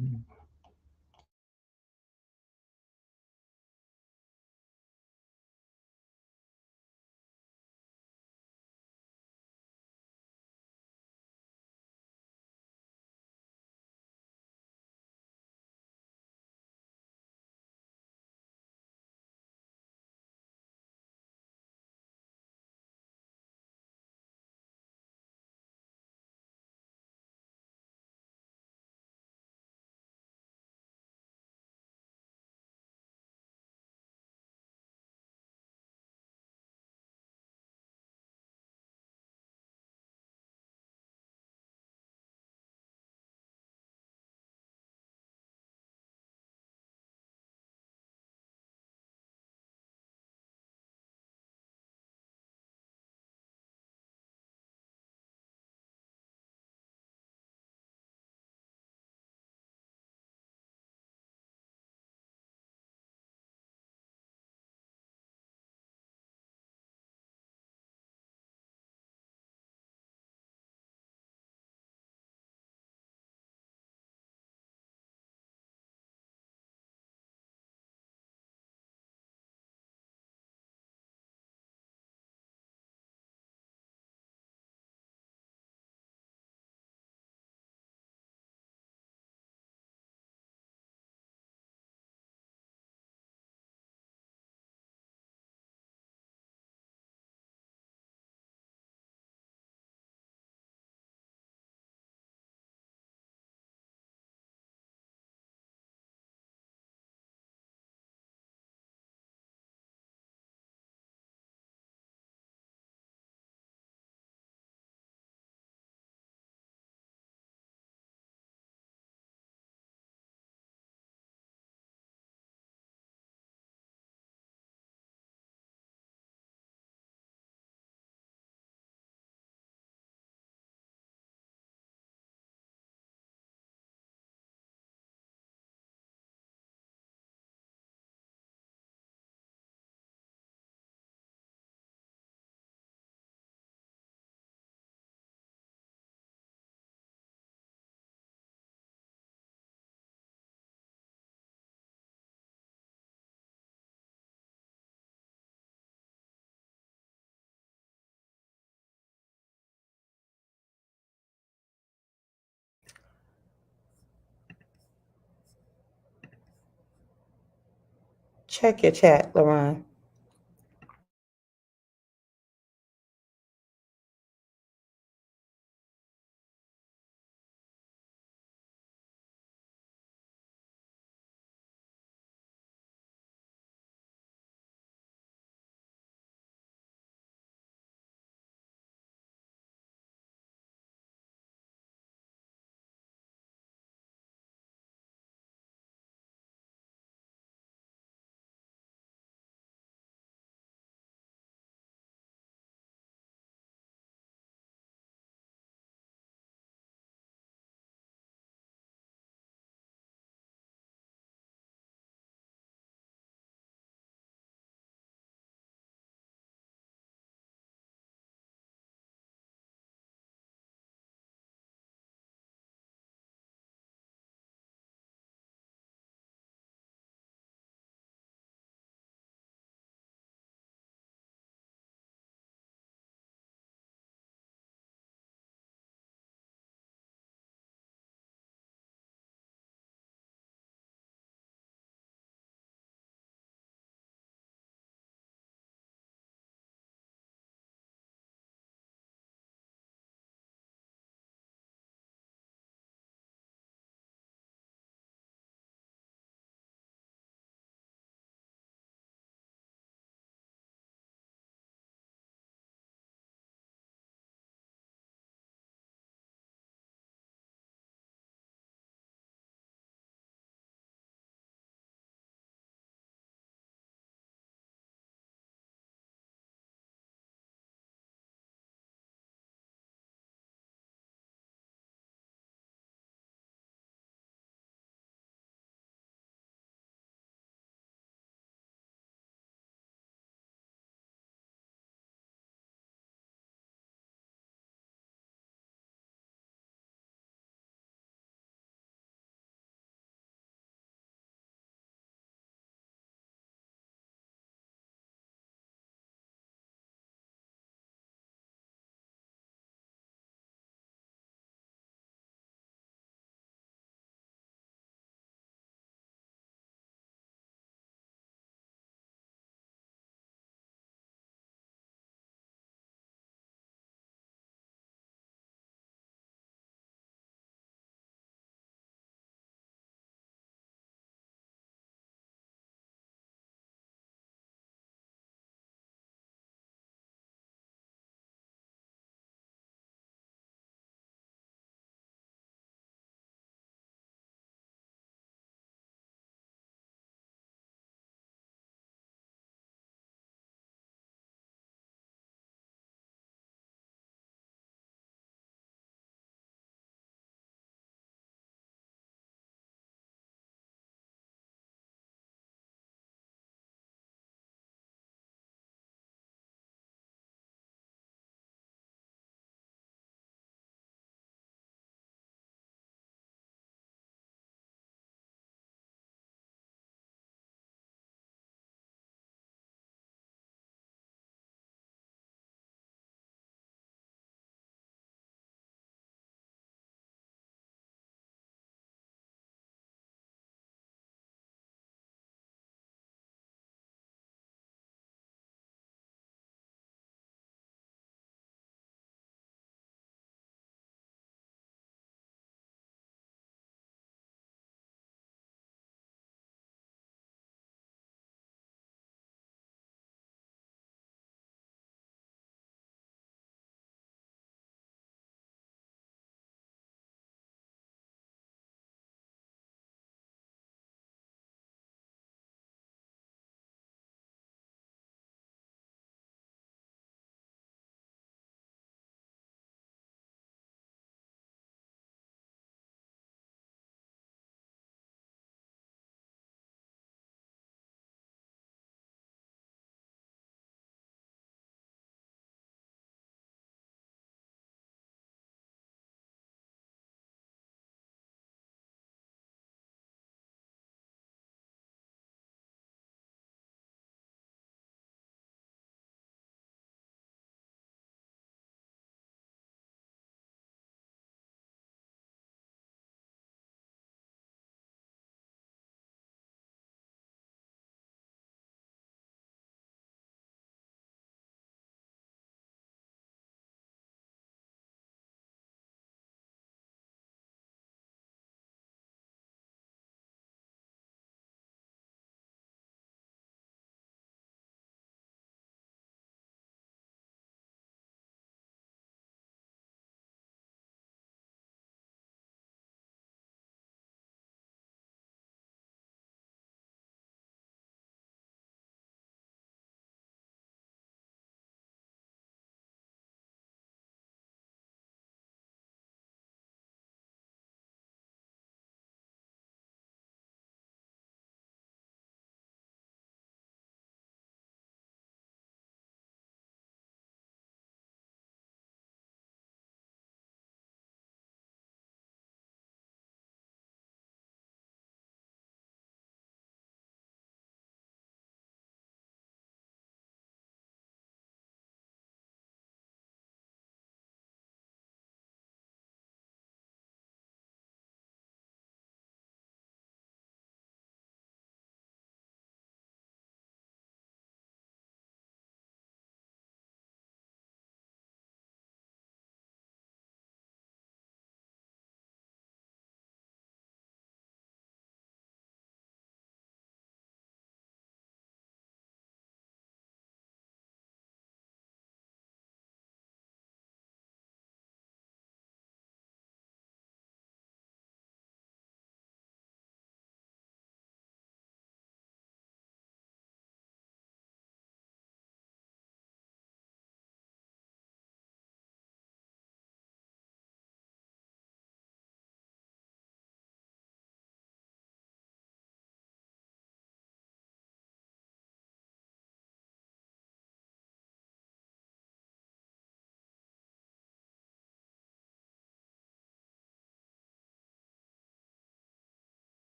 Check your chat, Lauren.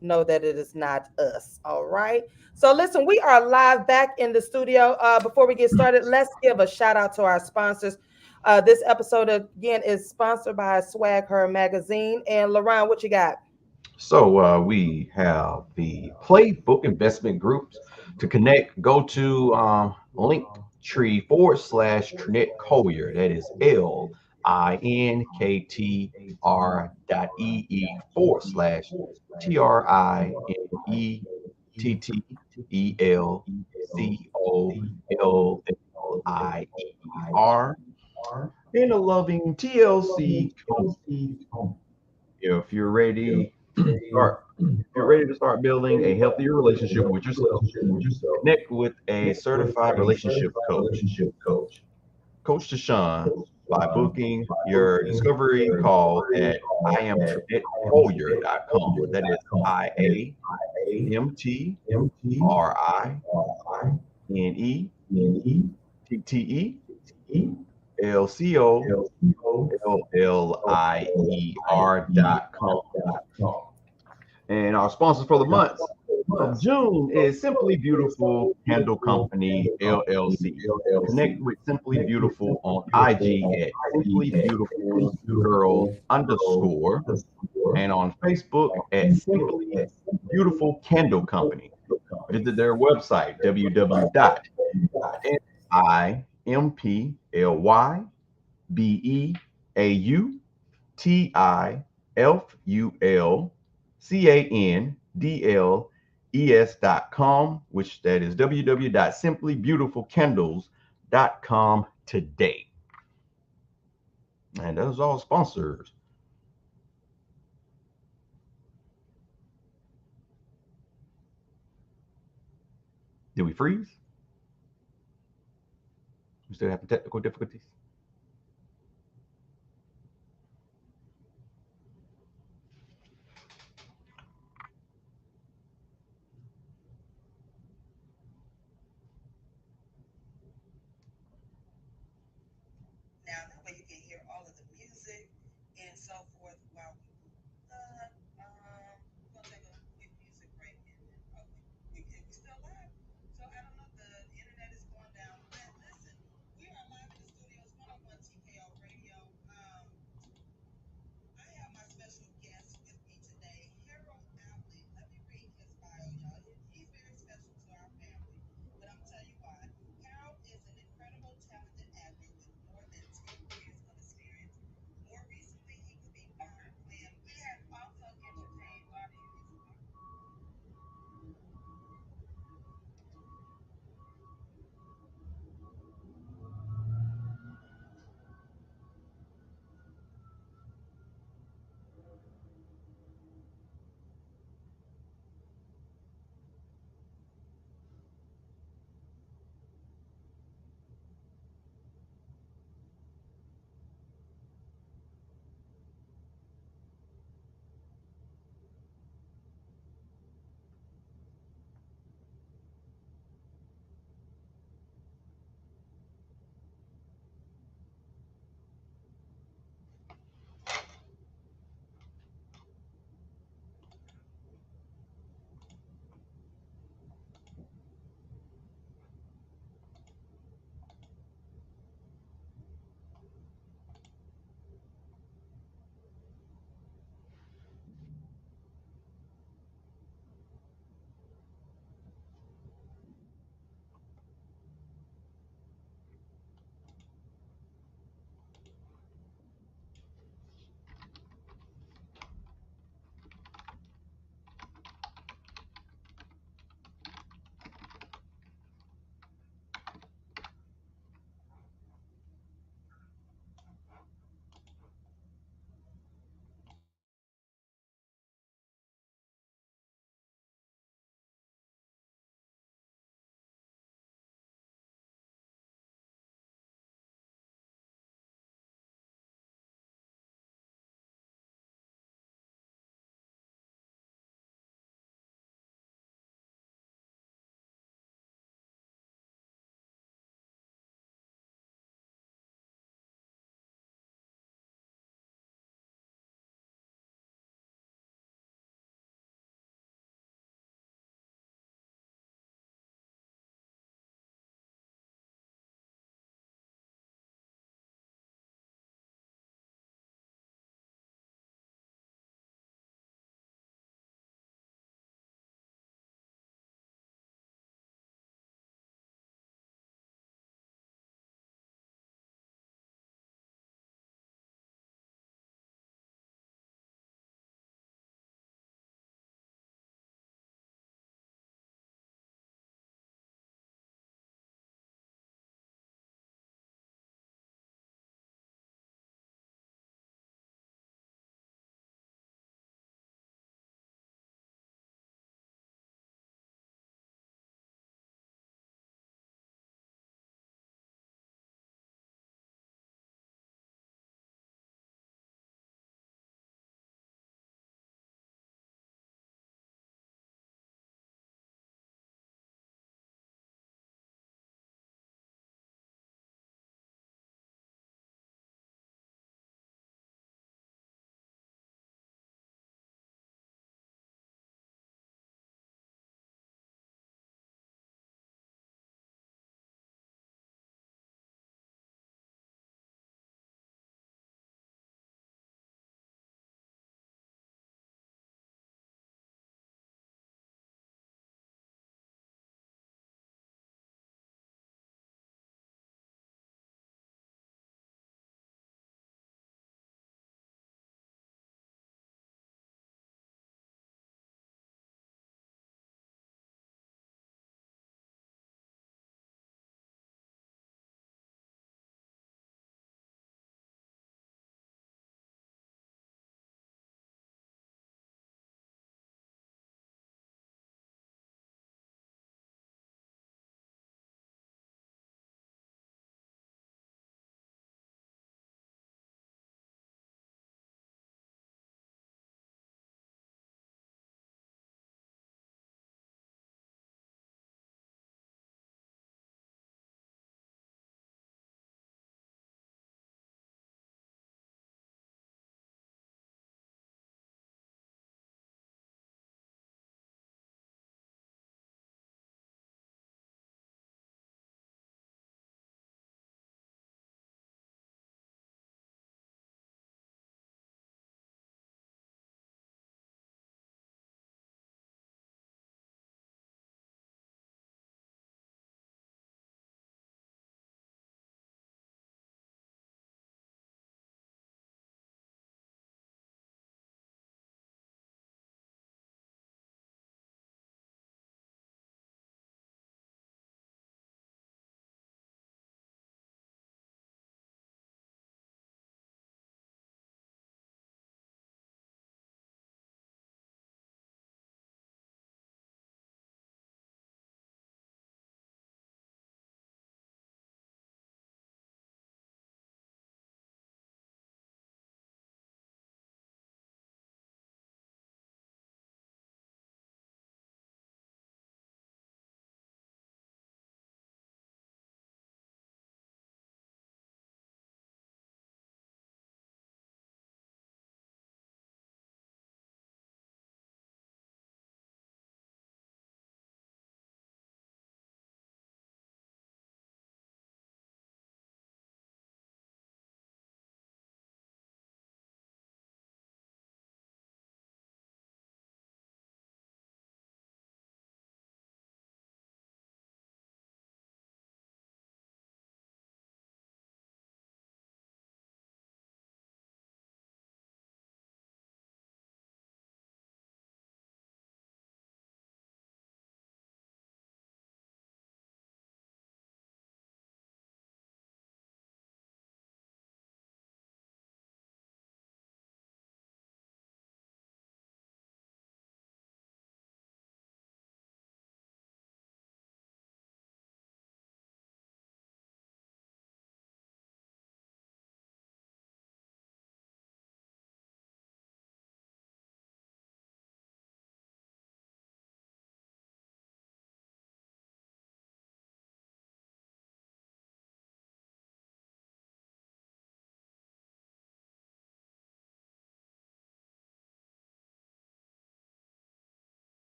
know that it is not us. All right. So listen, we are live back in the studio. Before we get started, let's give a shout out to our sponsors. This episode again is sponsored by Swag Her Magazine. And Lauren, what you got? So we have the Playbook Investment Groups. To connect, go to Linktree / Trinette Collier. That is LINKTR.ee/TRINETCOLLIER. And a loving TLC coach. If you're ready, start. If you're ready to start building a healthier relationship with yourself, connect with a certified relationship coach, Coach TaShon, by booking your discovery call at IamTrinetteCollier.com. That is IamTrinetteCollier.com. And our sponsors for the month of June is Simply Beautiful Candle Company LLC. Connect with Simply Beautiful on IG at Simply Beautiful Girl underscore and on Facebook at Simply Beautiful Candle Company. Visit their website www.simplybbeautifulcandles.com, which that is www.simplybeautifulcandles.com today. And those are all sponsors. Did we freeze? We still having technical difficulties?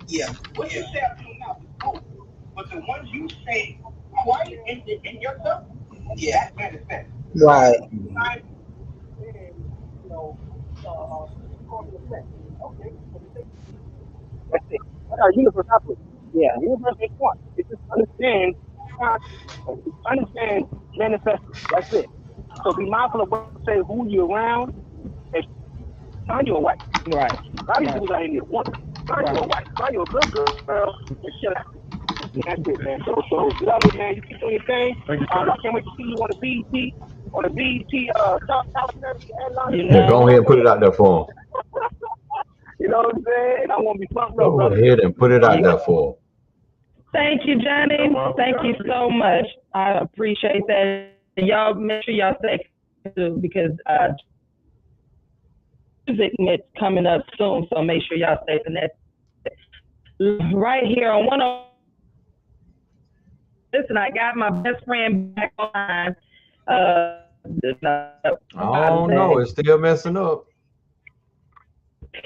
Yeah. What you say out your mouth is cool, but the one you say quiet in yourself, yeah, that manifests. Right. Right? And, you know, cause and effect. Okay. That's it. Universality. Yeah, universe is one. It just understand consciousness. Understand manifesting. That's it. So be mindful of what you say, who you're around, and find you a wife. Right. A lot of these dudes out here need a woman. Find you a wife. Find you a good girl and shut up. That's it, man. So love it, man. You keep doing your thing. Thank you, I can't wait to see you on the BET. On the BET Yeah, go ahead and put it out there for him. You know what I'm saying? I want to be front row, Go brother. ahead and put it out there for him. Thank you, Johnny. Thank you so much. I appreciate that. Y'all make sure y'all stay tuned because music mix coming up soon, so make sure y'all stay connected. Right here on one of listen, I got my best friend back online. Oh no, it's still messing up.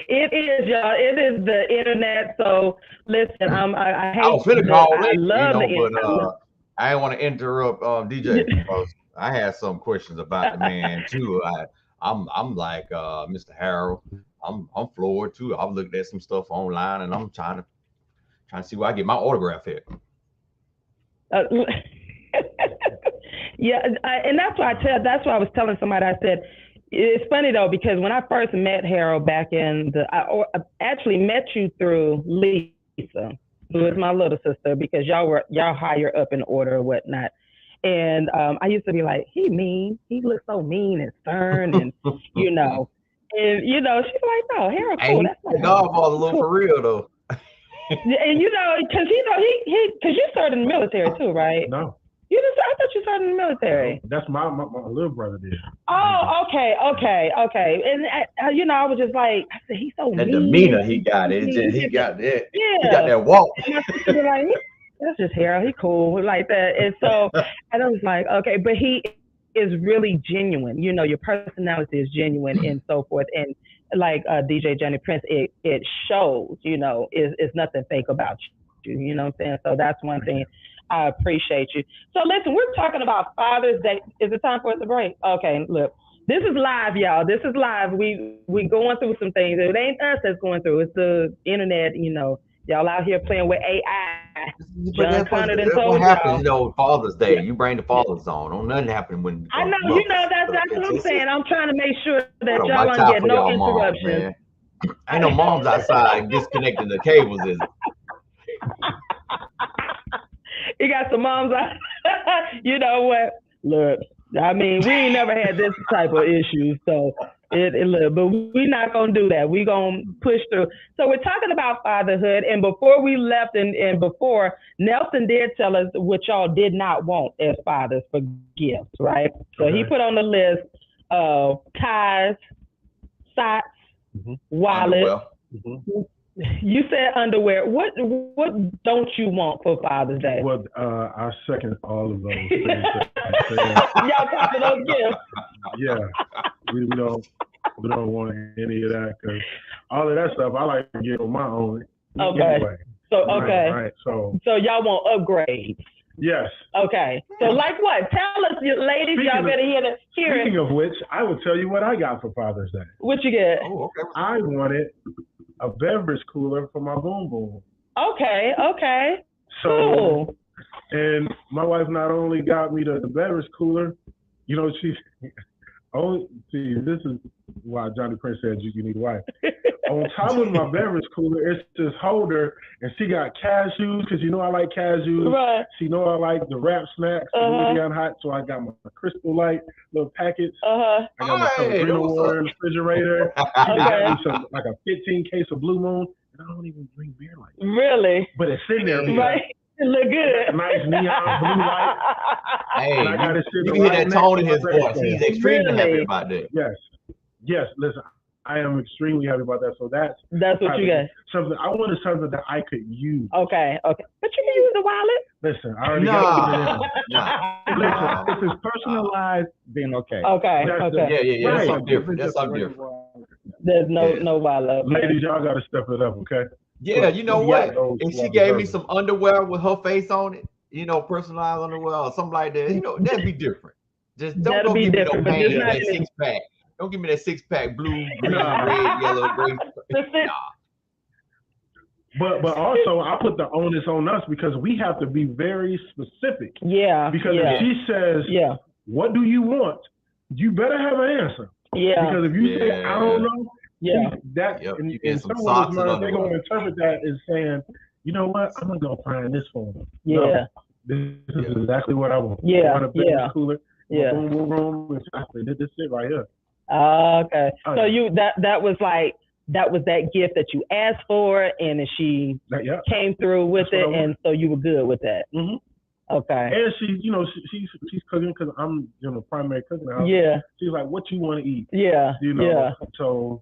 It is, y'all. It is the internet. So listen, I hate. I was finna call I it, love the but internet. I didn't want to interrupt DJ because I had some questions about the man too. I'm like Mr. Harold. I'm floored too. I've looked at some stuff online and I'm trying to see where I get my autograph at. Yeah, and that's why I was telling somebody. I said it's funny though because when I first met Harold back in I actually met you through Lisa, who is my little sister, because y'all higher up in order or whatnot. And I used to be like, he mean, he looks so mean and stern, and you know, and you know, she's like, no, Harold, cool. That's my Godfather, little for real though. And you know, because you served in the military too, right? No. I thought you started in the military. That's my little brother did. Oh, okay. And you know, I was just like, I said, he's so That mean. demeanor he got. He got that. Yeah. He got that walk. And my sister was like, that's just Harold. He cool like that. And so, and I was like, okay, but he is really genuine. You know, your personality is genuine and so forth. And like DJ JohnnyPrince, it shows. You know, it's nothing fake about you. You know what I'm saying? So that's one thing. I appreciate you. So listen, we're talking about Father's Day. Is it time for us to break? Okay, look, this is live, y'all. This is live. We going through some things. It ain't us that's going through. It's the internet. You know, y'all out here playing with AI. That's what happens, you know, Father's Day. Yeah. You bring the fathers on. Don't nothing happen when. I know, you know, that's what I'm saying. I'm trying to make sure that y'all don't get no interruptions. Ain't no moms outside disconnecting the cables, is it? You got some moms out. You know what? Look, I mean, we ain't never had this type of issue, so look, but we're not gonna do that. We're gonna push through. So we're talking about fatherhood, and before we left, and before Nelson did tell us what y'all did not want as fathers for gifts, right? So he put on the list ties, socks, wallet. You said underwear. What don't you want for Father's Day? Well, I second all of those things. Y'all talk to those gifts. Yeah, we don't want any of that because all of that stuff I like to get on my own. Okay. Anyway. So okay. Right. So y'all want upgrades. Yes. Okay. So like what? Tell us, ladies. Y'all better hear it. Speaking of which, I will tell you what I got for Father's Day. What you get? Oh, okay. I wanted a beverage cooler for my boom boom. Okay. So, cool. And my wife not only got me the beverage cooler, you know, this is why JohnnyPrince said you need a wife. On top of my beverage cooler, it's this holder, and she got cashews, because you know I like cashews. Right. She know I like the wrap snacks, Louisiana hot, so I got my Crystal Light little packets. I got my Pellegrino water in the refrigerator. She got me some, like a 15 case of Blue Moon, and I don't even drink beer like that. Really? But it's sitting there. Right. It look good. Nice neon blue light. Hey, you can hear that tone in his voice. He's extremely happy about that. Yes. Listen, I am extremely happy about that. So that's what you got. Something I wanted something that I could use. Okay. But you can use the wallet. Listen, I already got it in. Listen, if it's personalized, then okay. Okay. Yeah. That's something different. There's no wallet. Ladies, y'all got to step it up, okay? Yeah, you know Yeah. what? If she gave me some underwear with her face on it, personalized underwear or something like that, that'd be different. Just don't That'll go be give me no different, but just panties, not that just 6-pack. Don't give me that 6-pack blue, green, Nah. red, yellow, gray. Nah. But also I put the onus on us because we have to be very specific. Yeah. Because yeah. if she says, Yeah. what do you want? You better have an answer. Yeah. Because if you say I don't know, Yeah. that Yep, you in get some someone's socks and mind, they're underwear. going to interpret that as saying, you know what, I'm gonna go find this for them. Yeah. No, this is exactly what I want. Yeah. I want a business Yeah. cooler. Yeah. Boom, boom, boom. Exactly. This shit right here. Okay. Oh, So yeah. that was like that gift that you asked for, and then she Yeah. came through with That's what it, I and so you were good with that. Mm-hmm. Okay. And she's cooking because I'm primary cooking in the house. Yeah. She's like, what you want to eat? Yeah. Yeah. So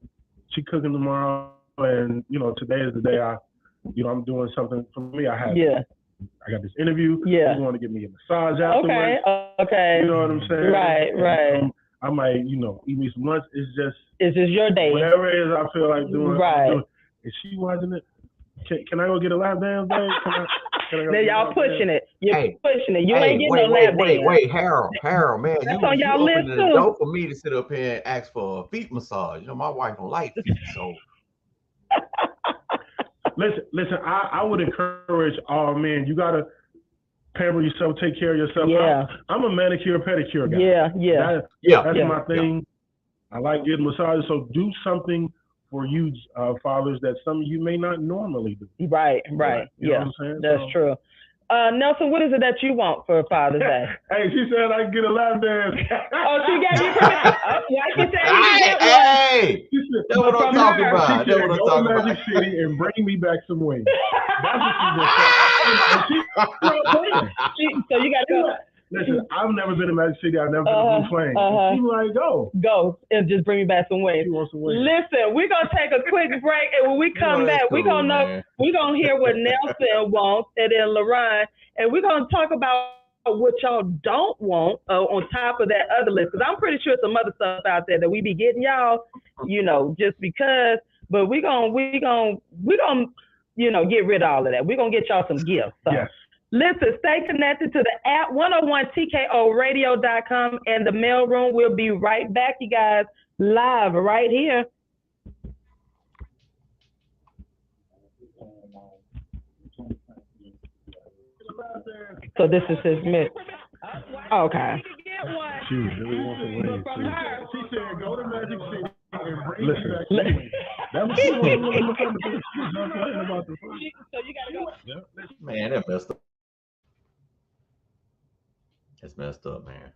she cooking tomorrow, and today is the day I'm doing something for me. I got this interview. Yeah. She's going to get me a massage afterwards. Okay. You know what I'm saying? Right. I might, eat me some lunch. It's just your day. Whatever it is I feel like doing. Right. Is she watching it? Can I go get a lap dance, babe? Can I go Now y'all pushing it. You're pushing it. You ain't getting no lap dance. Wait, Harold, man, That's you on y'all opening list the too. door for me to sit up here and ask for a feet massage. My wife don't like feet, so. Listen. I would encourage all men. You gotta pamper yourself, take care of yourself. Yeah. I'm a manicure pedicure guy. That's my thing. I like getting massages. So do something for you, fathers, that some of you may not normally do. Right. You know what I'm saying? That's true. Nelson, what is it that you want for Father's Day? Hey, she said I can get a lap dance. Oh, she gave you permission. Why she said you get one? Hey, that's what I'm talking about. She said, go to Magic City and bring me back some wings. That's what she just said. So you got to go. Listen, I've never been to Magic City. I've never been to Blue Flame. She was like, go and just bring me back some wings. She wants some wings. Listen, we're gonna take a quick break, and when we come back, we're gonna hear what Nelson wants, and then Lorraine, and we're gonna talk about what y'all don't want on top of that other list, because I'm pretty sure some other stuff out there that we be getting y'all, just because. But we gonna get rid of all of that. We're gonna get y'all some gifts. So. Yes. Listen, stay connected to the app, 101TKORadio.com, and the mailroom. We'll be right back, you guys, live right here. So this is his mix. Okay. She really wants to win. She said, go to Magic City and bring me back some wings. That's what she wants to do. She's not playing about the food. So you got to go. Man, that messed up. It's messed up, man.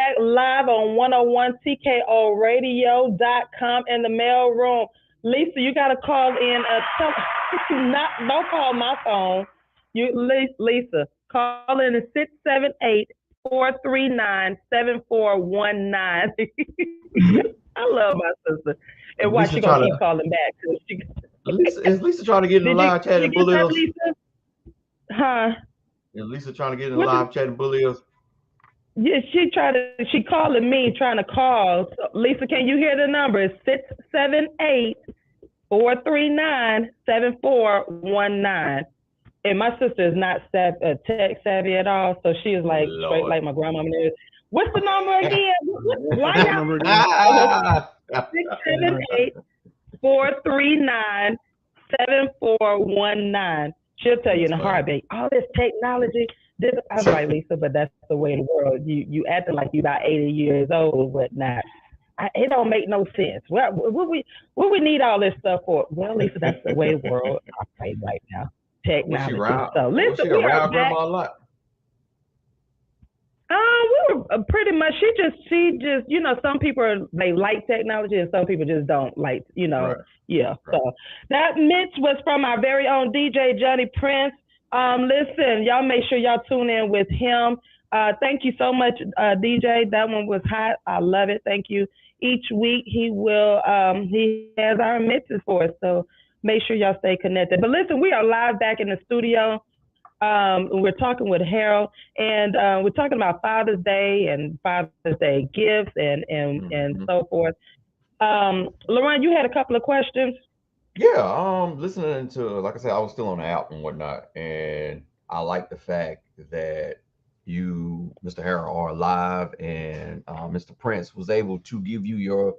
back live on 101 TKORadio.com in the mail room. Lisa, you got to call in. Don't call my phone. Lisa, call in at 678-439-7419. I love my sister. And why she gonna keep calling back? Is Lisa trying to get in the live chat and bully us? Huh? Is Lisa trying to get in the live chat and bully us? Yeah, she calling me trying to call. So, Lisa, can you hear the number? It's 678-439-7419. And my sister is not tech savvy at all, so she is like straight like my grandmama is. What's the number again? Why y'all? 678-439-7419. She'll tell you in a heartbeat. All this technology. I was like, Lisa, but that's the way of the world. You acting like you about 80 years old, but not. It don't make no sense. What we need all this stuff for? Well, Lisa, that's the way of the world operates right now. Technology. So listen, we are back. We were pretty much. She just, some people they like technology and some people just don't like, Right. Yeah. Right. So that mix was from our very own DJ JohnnyPrince. Listen, y'all make sure y'all tune in with him. Thank you so much, DJ. That one was hot. I love it. Thank you. Each week he will, he has our mixes for us. So make sure y'all stay connected. But listen, we are live back in the studio. We're talking with Harold, and we're talking about Father's Day and Father's Day gifts and so forth. Lauren, you had a couple of questions. Yeah, listening to, like I said, I was still on the app and whatnot, and I like the fact that you, Mr. Harold, are live, and Mr. Prince was able to give you your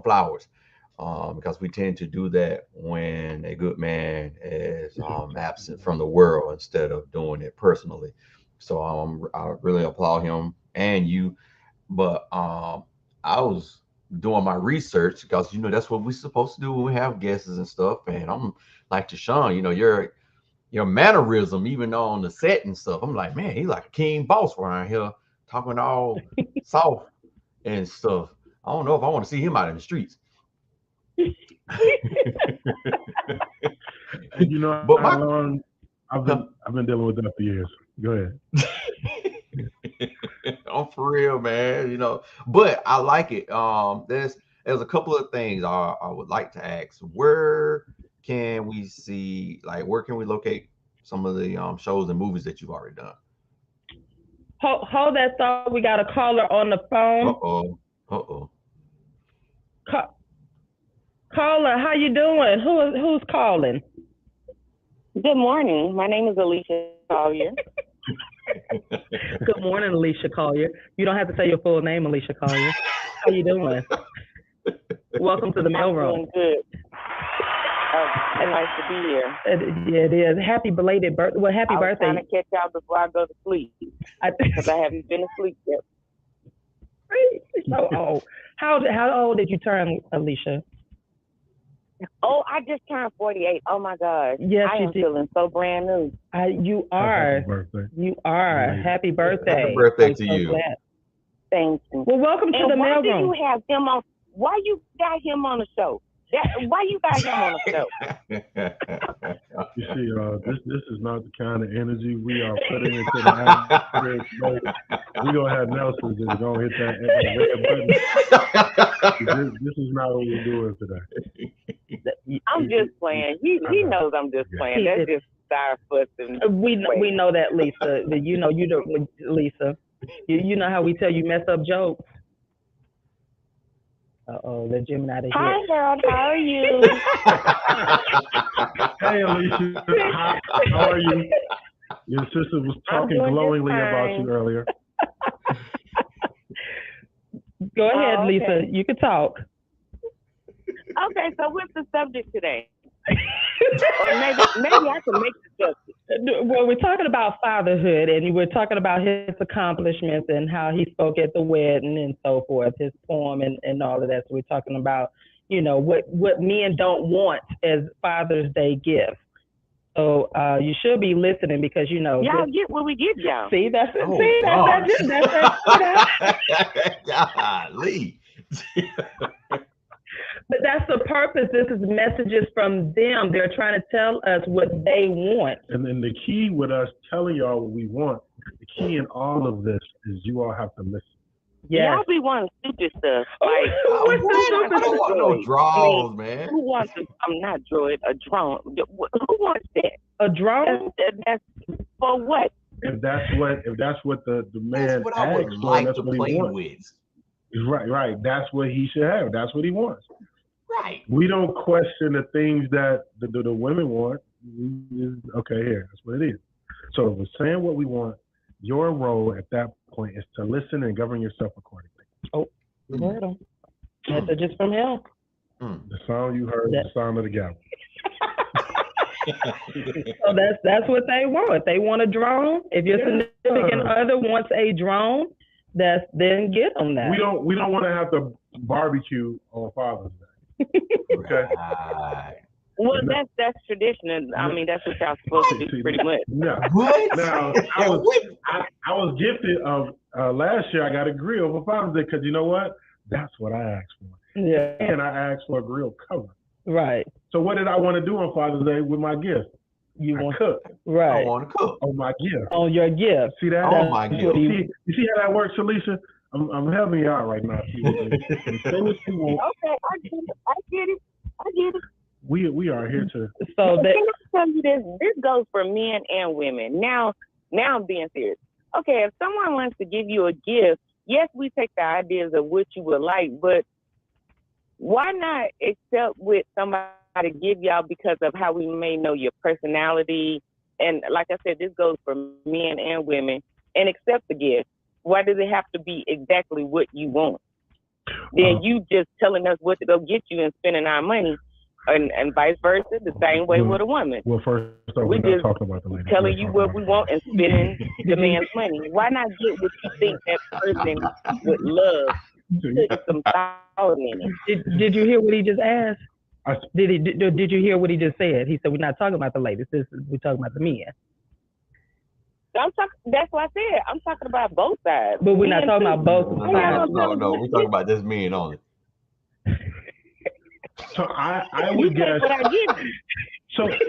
flowers, because we tend to do that when a good man is absent from the world instead of doing it personally. So I really applaud him and you, but I was doing my research because that's what we're supposed to do when we have guests and stuff. And I'm like TaShon, your mannerism, even on the set and stuff. I'm like, man, he's like a king boss around here, talking all soft and stuff. I don't know if I want to see him out in the streets. But I've been dealing with that for years. Go ahead. I'm for real, man. But I like it. There's a couple of things I would like to ask. Where can we see, where can we locate some of the shows and movies that you've already done? Hold that thought. We got a caller on the phone. Caller, how you doing? Who's calling? Good morning. My name is Alicia Collier. Good morning, Alicia Collier. You don't have to say your full name, Alicia Collier. How you doing? Welcome to the mailroom. I'm doing good. Nice to be here. Yeah, it is. Happy belated birthday. Well, happy birthday. I was trying to catch y'all before I go to sleep because I haven't been asleep yet. So old. How old did you turn, Alicia? Oh, I just turned 48. Oh my God. Yes, I am feeling so brand new. You are. Happy birthday. You are. Happy birthday. Happy birthday to you. Glad. Thank you. Well, welcome to the mailroom. Why do you have him on? Why you got him on the show? Why you got him on the show? You see, this is not the kind of energy we are putting into the atmosphere. We're going to have Nelson just go hit that red button. This is not what we're doing today. I'm just playing. He knows I'm just playing. That's just our fussing. We know that, Lisa. You don't, Lisa. You know how we tell you mess up jokes. The Gemini. Hi, Harold. How are you? Hey, Alicia. How are you? Your sister was talking glowingly about you earlier. Go ahead, okay. Lisa. You can talk. Okay, so what's the subject today? Or maybe I can make the subject. Well, we're talking about fatherhood, and we're talking about his accomplishments and how he spoke at the wedding and so forth, his poem and all of that. So we're talking about, what men don't want as Father's Day gifts. So you should be listening because y'all get what we give y'all. See, that's it. Oh, See, Golly. But that's the purpose. This is messages from them. They're trying to tell us what they want. And then the key with us telling y'all what we want, the key in all of this is you all have to listen. Yeah, y'all be wanting stupid stuff. Like, I don't want no draws, man. Who wants? I'm not droid. A drone. Who wants that? A drone? That's for what? If that's what the man that's what I would asks like for, that's to what play he wants. with. Right. That's what he should have. That's what he wants. Right. We don't question the things that the women want. Okay, here, that's what it is. So if we're saying what we want, your role at that point is to listen and govern yourself accordingly. Oh, heard him. Messages from him. The sound you heard, the sound of the gavel. So that's what they want. They want a drone. If your significant other wants a drone, then get them that. We don't want to have to barbecue on Father's Day. Okay. Right. Well, that's traditional. I mean, that's what y'all supposed to do, pretty much. No. What? Now, I was gifted of last year. I got a grill for Father's Day because you know what? That's what I asked for. Yeah. And I asked for a grill cover. Right. So what did I want to do on Father's Day with my gift? You want to cook. Right. I want to cook. On my gift. On your gift. See that? On my gift. You see how that works, Alicia? I'm helping you out right now. Okay, I get it. We are here to. So can I tell you this? This goes for men and women. Now I'm being serious. Okay, if someone wants to give you a gift, yes, we take the ideas of what you would like, but why not accept what somebody give y'all because of how we may know your personality? And like I said, this goes for men and women, and accept the gift. Why does it have to be exactly what you want? Then you just telling us what to go get you and spending our money, and vice versa, the same way with a woman. Well, first off, we we're just not talking about the lady. telling you what we want and spending the man's money. Why not get what you think that person would love? Put some thought in it. Did you hear what he just asked? Did you hear what he just said? He said we're not talking about the ladies. We're talking about the men. That's what I said. I'm talking about both sides. But we're not talking about both sides. No. We're talking about this men only. So I would guess. So if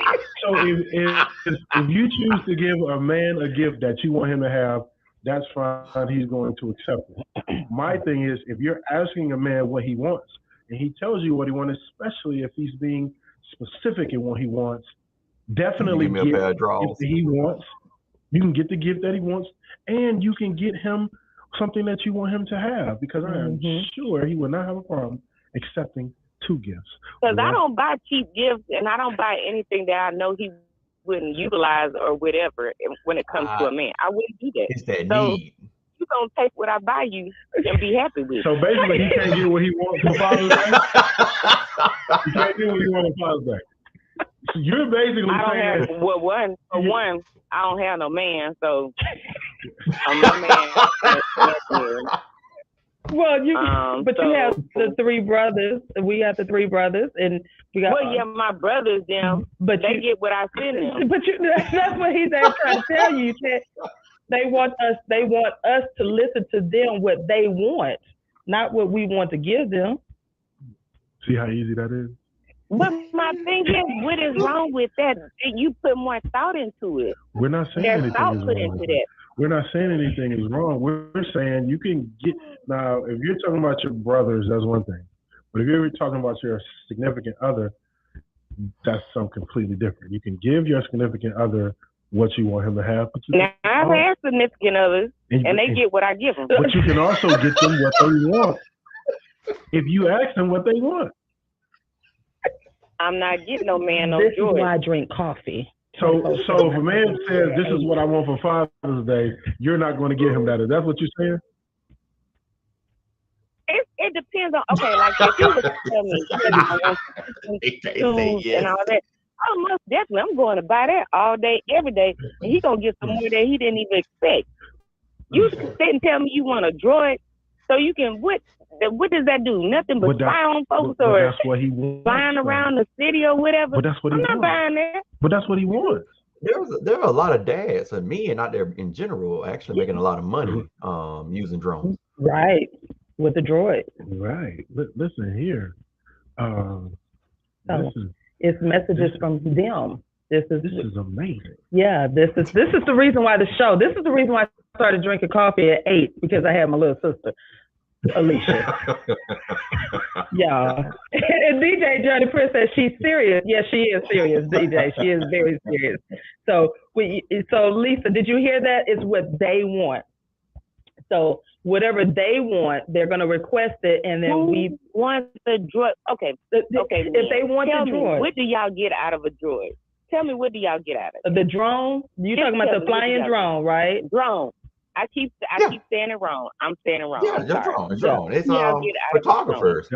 you choose to give a man a gift that you want him to have, that's fine. He's going to accept it. My thing is, if you're asking a man what he wants and he tells you what he wants, especially if he's being specific in what he wants, definitely get if he wants. You can get the gift that he wants, and you can get him something that you want him to have, because I am sure he would not have a problem accepting 2 gifts. Because I don't buy cheap gifts, and I don't buy anything that I know he wouldn't utilize or whatever when it comes to a man. I wouldn't do that. It's that need. You're going to take what I buy you and be happy with it. So basically, he can't get what he wants for Father's Day? He can't get what he wants for Father's Day. So you're basically saying... For one, I don't have no man, so I'm my man. Well, you have the 3 brothers. We have the 3 brothers, and we got. Well, yeah, my brothers, them, but they get what I send them. But that's what he's trying to tell you. They want us to listen to them what they want, not what we want to give them. See how easy that is? But my thing is, what is wrong with that? You put more thought into it. We're not saying anything is wrong. We're not saying anything is wrong. We're saying you can get, now, if you're talking about your brothers, that's one thing. But if you're talking about your significant other, that's something completely different. You can give your significant other what you want him to have. Now, I've had significant others, and they get what I give them. But you can also get them what they want if you ask them what they want. I'm not getting no man no joy. This is why I drink coffee. So if a man says, this is what I want for Father's Day, you're not going to get him that. Is that what you're saying? It depends on, okay, like if you would tell me shoes and all that, oh, most definitely, I'm going to buy that all day, every day, and he's going to get some more that he didn't even expect. You sit and tell me you want a droid, So you can what does that do? Nothing but spy on folks or that's what he wants, flying around the city or whatever. But that's what he wants. I'm not buying that. But that's what he wants. There are a lot of dads and men out there in general actually making a lot of money using drones. Right. With the droid. Right. Listen here. It's messages from them. This is amazing. Yeah, this is the reason why this is the reason why I started drinking coffee at 8, because I had my little sister, Alicia. Yeah. And DJ JohnnyPrince says she's serious. Yes, she is serious, DJ. She is very serious. So Lisa, did you hear that? It's what they want. So whatever they want, they're going to request it, and then we want the droid. Okay. If they want the droid, what do y'all get out of a droid? Tell me, what do y'all get out of it? The drone? You're talking about the flying drone, right? Drone. I keep saying it wrong. I'm saying it wrong. Yeah, it's drone. It's photographers.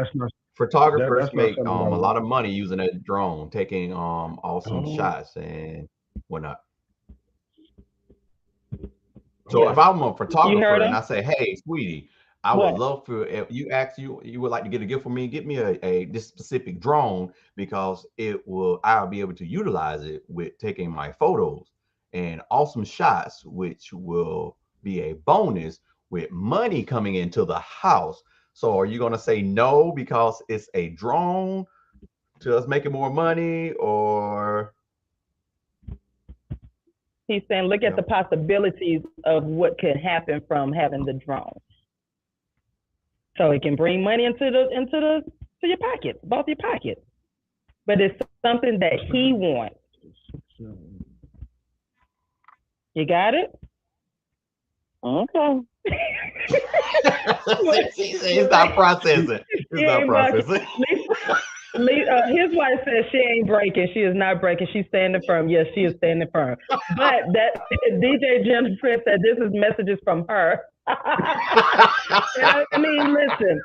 Photographers make a lot of money using that drone, taking awesome shots and whatnot. So if I'm a photographer and I say, "Hey, sweetie, I would love for if you would like to get a gift for me, get me this specific drone, because I'll be able to utilize it with taking my photos and awesome shots, which will be a bonus with money coming into the house." So are you going to say no because it's a drone to us making more money, or? He's saying, look at the possibilities of what could happen from having the drone. So it can bring money into your pocket, both your pockets. But it's something that he wants. You got it? Okay. It's not processing. His wife says she ain't breaking. She is not breaking. She's standing firm. Yes, she is standing firm. But that DJ JohnnyPrince said this is messages from her. I mean, listen.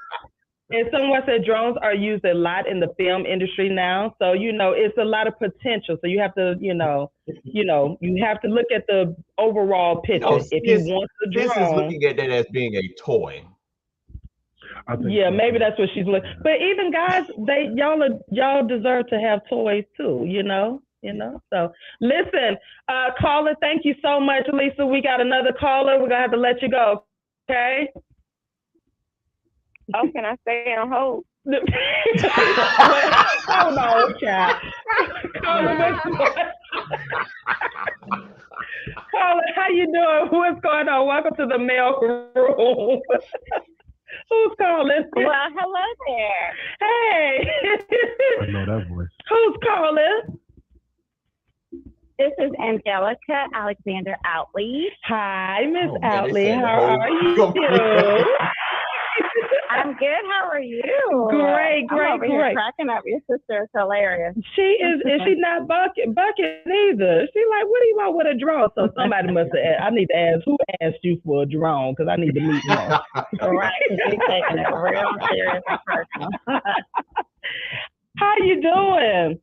And someone said drones are used a lot in the film industry now. So, it's a lot of potential. So you have to, you have to look at the overall picture. If you want the drone. This is looking at that as being a toy. Yeah, maybe that's what she's looking. But even guys, y'all deserve to have toys too, So listen, caller, thank you so much, Lisa. We got another caller. We're gonna have to let you go. Okay. Oh, can I stay on hold? Hold on, child. Caller, how you doing? What's going on? Welcome to the mail room. Who's calling? Well, hello there. Hey. I know that voice. Who's calling? This is Angelica Alexander Outley. Hi, Miss Outley. How are you? I'm good. How are you? Great. Here cracking up. Your sister is hilarious. She is. And she's not bucking either. She's like, what do you want with a drone? So somebody must have asked. I need to ask, who asked you for a drone? Because I need to meet her. Right. She's taking it real serious and personal. How you doing?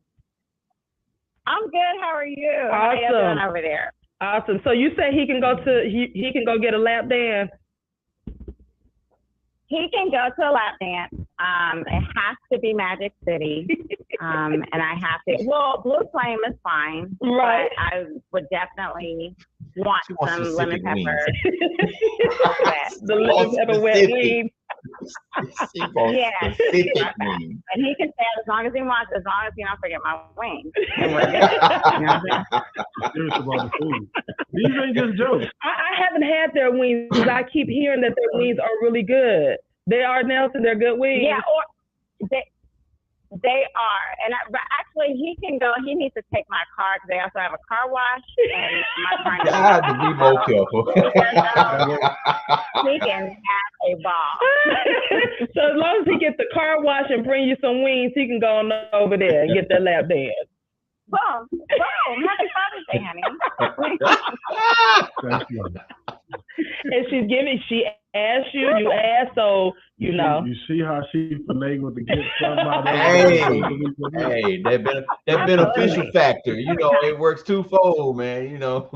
I'm good. How are you? Awesome. How you doing over there? Awesome. So you say he can go get a lap dance? He can go to a lap dance. It has to be Magic City. And I have to, Blue Flame is fine. Right. But I would definitely want some lemon pepper. The lemon pepper wet wings. Yeah. And he can stay as long as he wants, as long as he don't forget my wings. And we're good. Serious about the food. These ain't just jokes. I haven't had their wings. I keep hearing that their wings are really good. They are, Nelson. They're good wings. Yeah, or they are. And but actually, he can go. He needs to take my car because they also have a car wash. And my car. I have to be more careful. He can have a ball. So as long as he gets the car wash and bring you some wings, he can go on over there and get that lap dance. Boom. Happy Father's Day, honey. Thank you. And she asked you, you asked, so you know. You see how she finagled to get somebody. Hey, that beneficial factor, it works twofold, man, But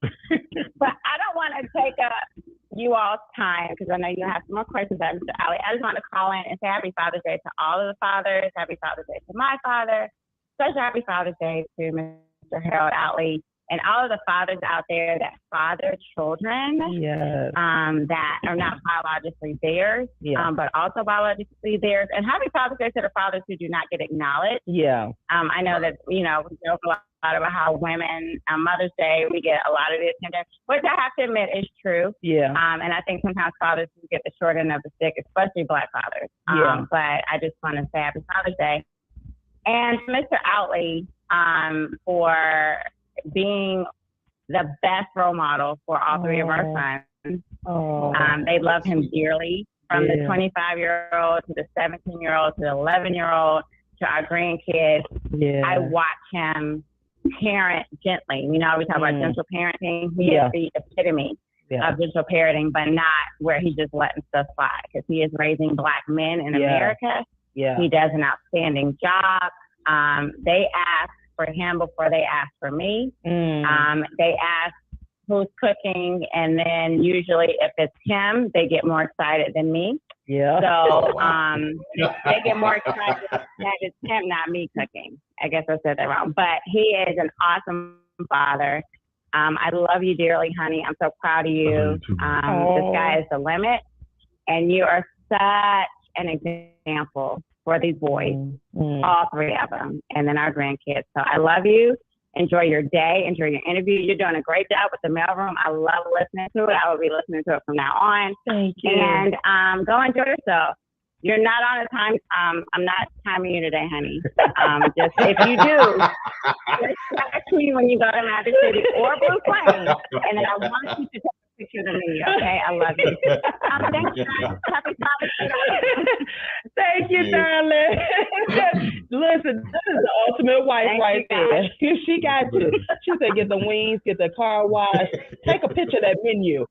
I don't want to take up you all's time, because I know you have some more questions at Mr. Outley. I just want to call in and say Happy Father's Day to all of the fathers. Happy Father's Day to my father. Special Happy Father's Day to Mr. Harold Outley and all of the fathers out there that father children that are not biologically theirs, but also biologically theirs. And Happy Father's Day to the fathers who do not get acknowledged. I know that, we joke a lot about how women on Mother's Day, we get a lot of the attention, which I have to admit is true. And I think sometimes fathers do get the short end of the stick, especially Black fathers. But I just want to say Happy Father's Day. And Mr. Outley, for being the best role model for all three of our sons. They love him dearly, from the 25-year-old to the 17-year-old to the 11-year-old to our grandkids. I watch him parent gently. We talk about gentle parenting. He is the epitome of gentle parenting, but not where he's just letting stuff fly, because he is raising Black men in America. He does an outstanding job. They ask for him before they ask for me. They ask who's cooking, and then usually if it's him, they get more excited than me. So they get more excited that it's him, not me cooking. I guess I said that wrong. But he is an awesome father. I love you dearly, honey. I'm so proud of you. The sky is the limit. And you are such an example for these boys, all three of them, and then our grandkids. So I love you. Enjoy your day. Enjoy your interview. You're doing a great job with the mailroom. I love listening to it. I will be listening to it from now on. Thank you. And go enjoy yourself. You're not on a time. I'm not timing you today, honey. Just if you do, just text me when you go to Magic City or Blue Flame, and then I want you to take a picture of me. Okay, I love you. Thank you. Happy Father's Day. Thank you, darling. Listen, this is the ultimate wife right there. She got you. She said, get the wings, get the car wash, take a picture of that menu.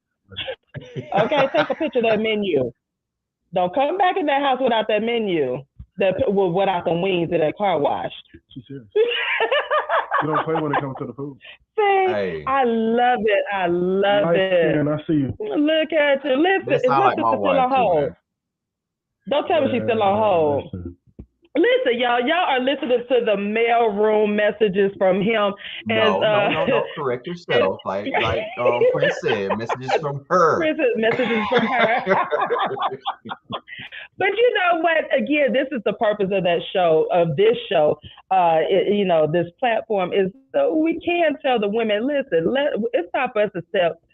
Okay, take a picture of that menu. Don't come back in that house without that menu, without the wings and that car wash. She's serious. You don't play when it comes to the food. See, I love it. I love it. And I see you. Look at you. Listen, is like sister my still wife on too, hold? man. Don't tell me she's still on hold. Listen, y'all are listening to the mailroom messages from him. No. Correct yourself. Like Prince said, messages from her. Messages from her. But you know what? Again, this is the purpose of this show. This platform is so we can tell the women, listen, it's time for us to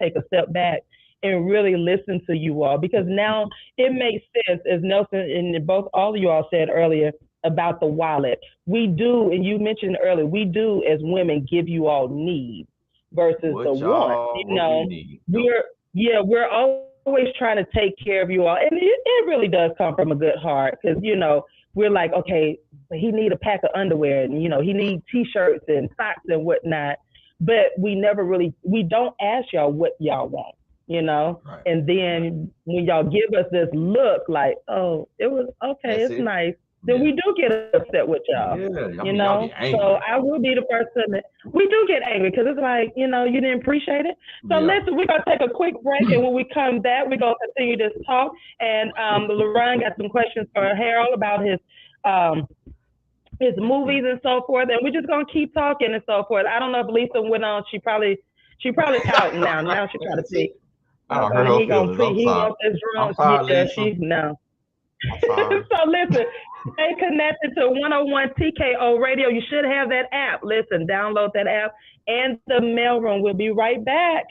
take a step back and really listen to you all, because now it makes sense, as Nelson and all of you all said earlier, about the wallet. We do, and you mentioned earlier, we do as women give you all needs versus the want. We're always trying to take care of you all, and it really does come from a good heart, because we're like, okay, he need a pack of underwear, and he need t-shirts and socks and whatnot, but we don't ask y'all what y'all want. Right. And then when y'all give us this look like, oh, it was okay, it's nice, then we do get upset with y'all. Y'all get angry. So I will be the person that we do get angry, because it's like, you didn't appreciate it. So listen, we're gonna take a quick break, and when we come back, we're gonna continue this talk. And Lorraine got some questions for Harold about his movies and so forth, and we're just gonna keep talking and so forth. I don't know if Lisa went on. She probably out now. Now she trying to see. I don't hurt her feelings. He wants this drone. So listen, stay connected to 101 TKO Radio. You should have that app. Listen, download that app and the mailroom. We'll be right back.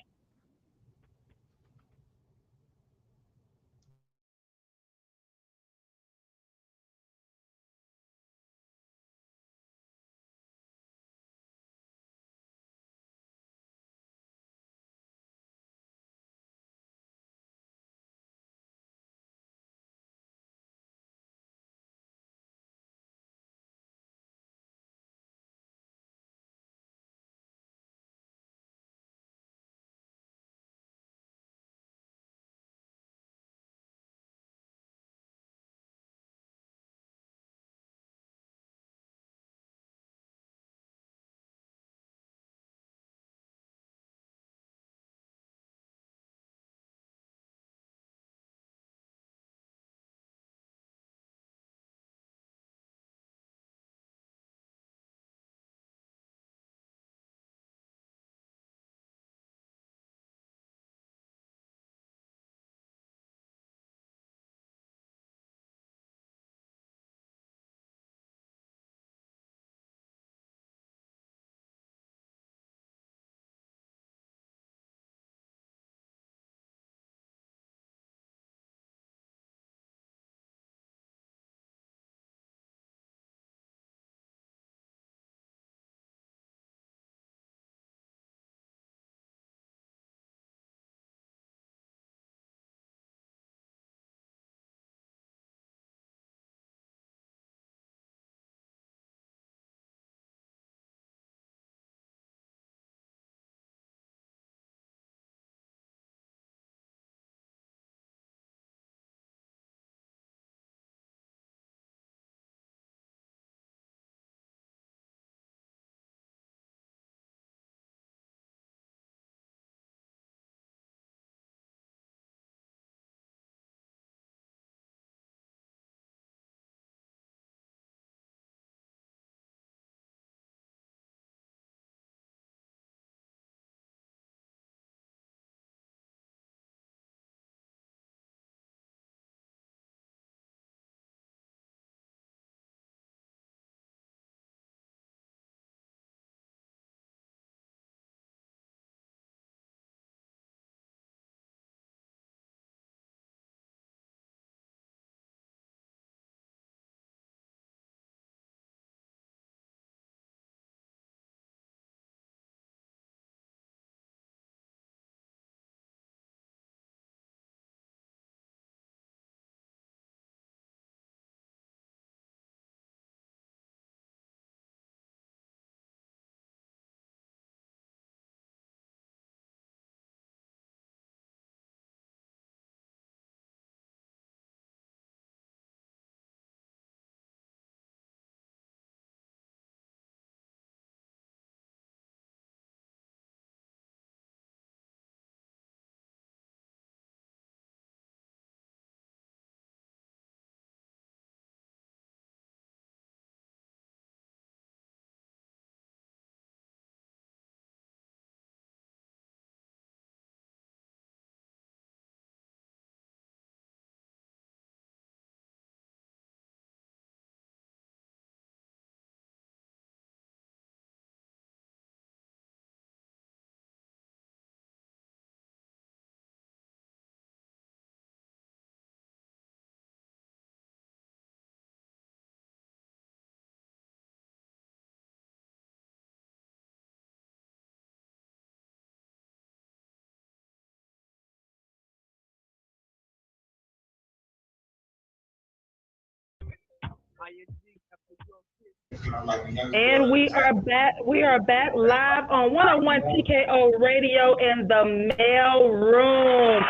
And we are back. We are back live on 101 TKO Radio in the mail room.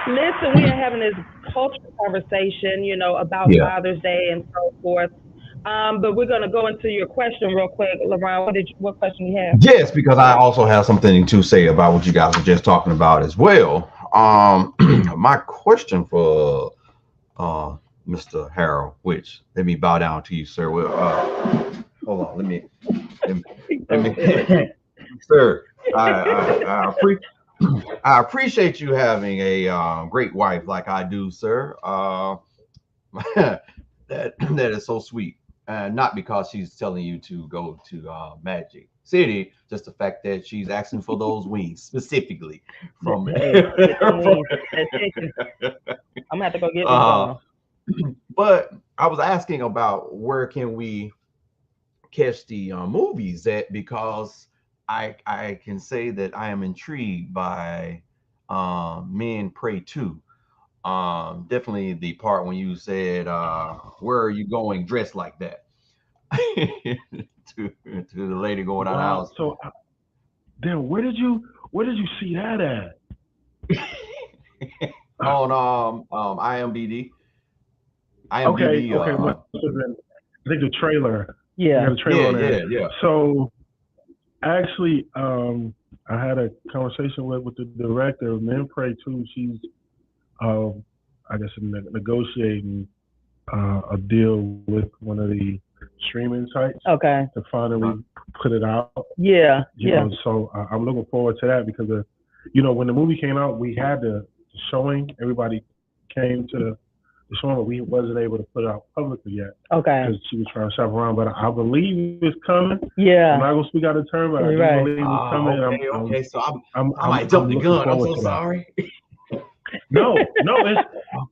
Listen, we are having this cultural conversation, about Father's Day and so forth. But we're going to go into your question real quick, LeBron. What question you have? Yes, because I also have something to say about what you guys were just talking about as well. My question for Mr. Harold, which let me bow down to you, sir. Well, hold on, let me sir. I appreciate you having a great wife like I do, sir. That is so sweet, and not because she's telling you to go to Magic City, just the fact that she's asking for those wings specifically from me. I'm gonna have to go get them. But I was asking about where can we catch the movies at, because I can say that I am intrigued by Men Pray 2. Definitely the part when you said, where are you going dressed like that? to the lady going out of the house. So then where did you see that at? On IMDb. Okay. I think the trailer. Yeah. The trailer on there. Yeah. So actually, I had a conversation with the director of Men Pray 2. She's, I guess, negotiating a deal with one of the streaming sites. Okay. To finally put it out. Yeah. So I'm looking forward to that because, when the movie came out, we had the showing. Everybody came to the showing, but we wasn't able to put it out publicly yet. Okay. Because she was trying to shop around, but I believe it's coming. Yeah. I'm not gonna speak out of turn, but I do believe it's coming. Okay. So I might jump the gun. I'm so sorry. No,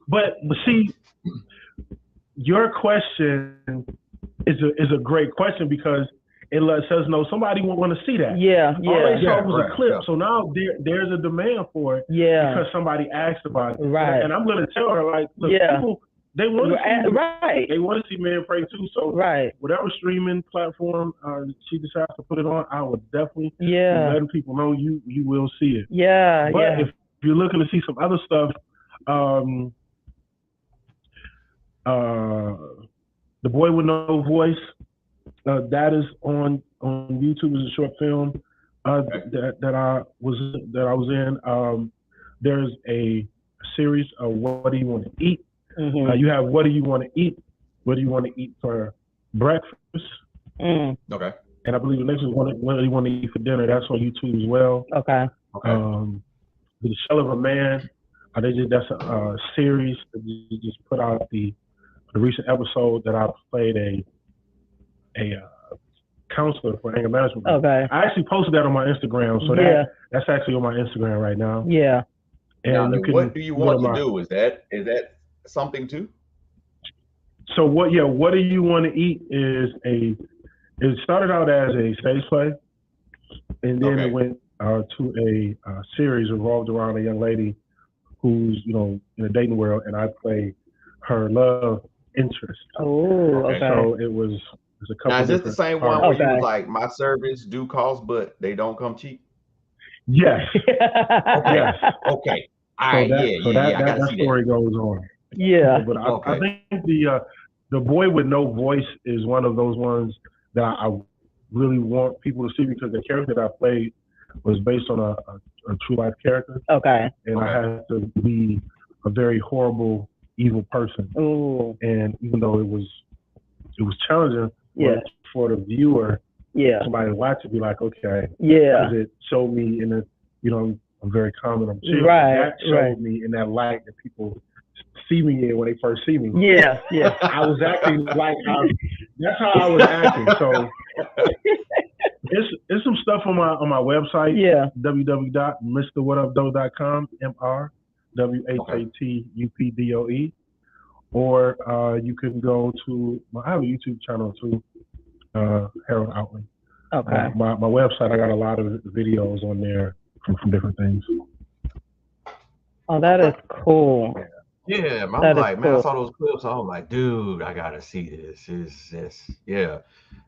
but see, your question is a great question because it lets us know somebody will want to see that. Yeah. All they saw was a clip, so now there's a demand for it. Yeah. Because somebody asked about it. Right. And I'm gonna tell her look, people, they want to see. Right. They want to see Men Pray 2. So whatever streaming platform she decides to put it on, I would definitely be letting people know you will see it. Yeah. But if you're looking to see some other stuff, The Boy with No Voice, that is on YouTube as a short film that I was in. There's a series of What Do You Want to Eat? Mm-hmm. You have What Do You Want to Eat? What do you want to eat for breakfast? Okay. And I believe the next is What Do You Want to Eat for dinner? That's on YouTube as well. Okay. The Shell of a Man. That's a series that you just put out the recent episode that I played a counselor for anger management. Okay. I actually posted that on my Instagram, so that's actually on my Instagram right now. Yeah. And now, what do you want to do? Is that something too? So what do you want to eat it started out as a stage play, and then it went to a series revolved around a young lady who's, in the dating world, and I play her love interest. Oh, okay. So it was a couple. Now, is this the same one where you was like, my service do cost, but they don't come cheap? Yes. Yes. Okay. All right. That story goes on. Yeah. But I think the Boy with No Voice is one of those ones that I really want people to see because the character that I played was based on a true life character. Okay. And I had to be a very horrible, evil person. Ooh. And even though it was challenging for the viewer, somebody watch it, be like, okay, because it showed me in I'm very calm and I'm chill. That showed me in that light that people see me in when they first see me. Yeah. I was acting like that's how I was acting. So it's some stuff on my website. Yeah. www.mrwhatupdoe.com. MrWhatUpdoe. Or you can go to I have a YouTube channel too, Harold Outley. Okay. My website, I got a lot of videos on there from different things. Oh, that is cool. Yeah, man, I was That is like, man, I cool. saw those clips. I was like, dude, I gotta see this. Yeah,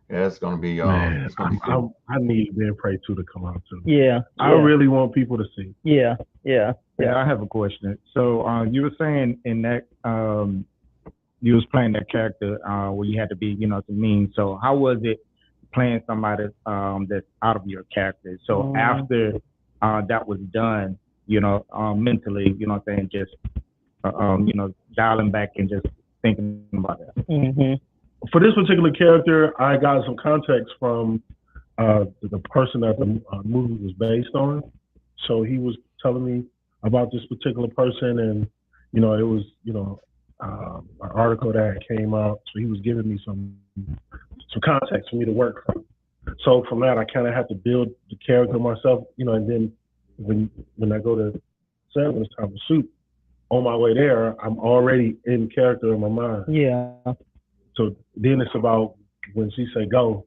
it's gonna be Man, it's gonna be cool. I need Ben Pray 2 to come out too. Yeah. I really want people to see. Yeah. I have a question. So you were saying in that you was playing that character where you had to be, mean. So how was it playing somebody that's out of your character? So after that was done, mentally, just dialing back and just thinking about that. Mm-hmm. For this particular character, I got some context from the person that the movie was based on. So he was telling me about this particular person, and it was an article that came out. So he was giving me some context for me to work from. So from that, I kind of had to build the character myself, and then when I go to set when it's time to shoot, on my way there, I'm already in character in my mind. Yeah. So then it's about when she say go,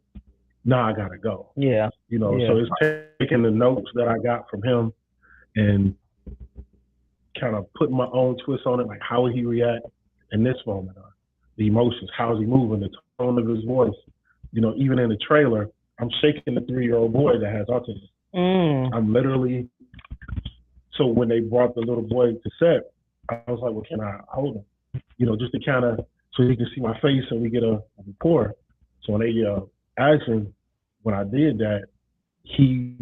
I gotta go. Yeah. So it's taking the notes that I got from him and kind of putting my own twist on it, like how would he react in this moment, the emotions, how's he moving, the tone of his voice. Even in the trailer, I'm shaking the 3-year-old boy that has autism. I'm literally, so when they brought the little boy to set, I was like, well, can I hold him? Just to kind of, so he can see my face and we get a rapport. So when they asked him, when I did that, he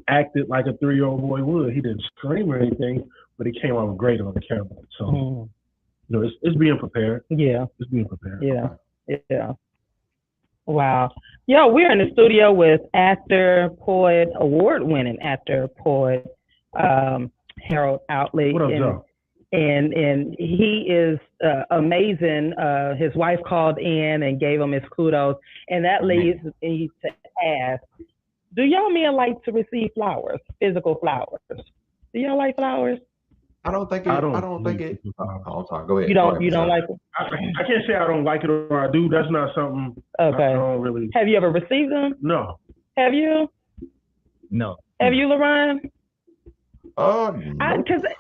acted like a 3-year-old boy would. He didn't scream or anything, but he came out great on the camera. So, it's being prepared. Yeah. It's being prepared. Yeah. Wow. Yo, we're in the studio with actor, poet, award-winning actor, poet, Harold Outley. What up, Joe? And he is amazing. His wife called in and gave him his kudos. And that leads me to ask, do y'all men like to receive flowers, physical flowers? Do y'all like flowers? I don't think it. Oh, sorry. Go ahead. You don't like them? I can't say I don't like it or I do. That's not something. Okay. I don't really. Have you ever received them? No. Have you? No. Have you, Lorraine? No,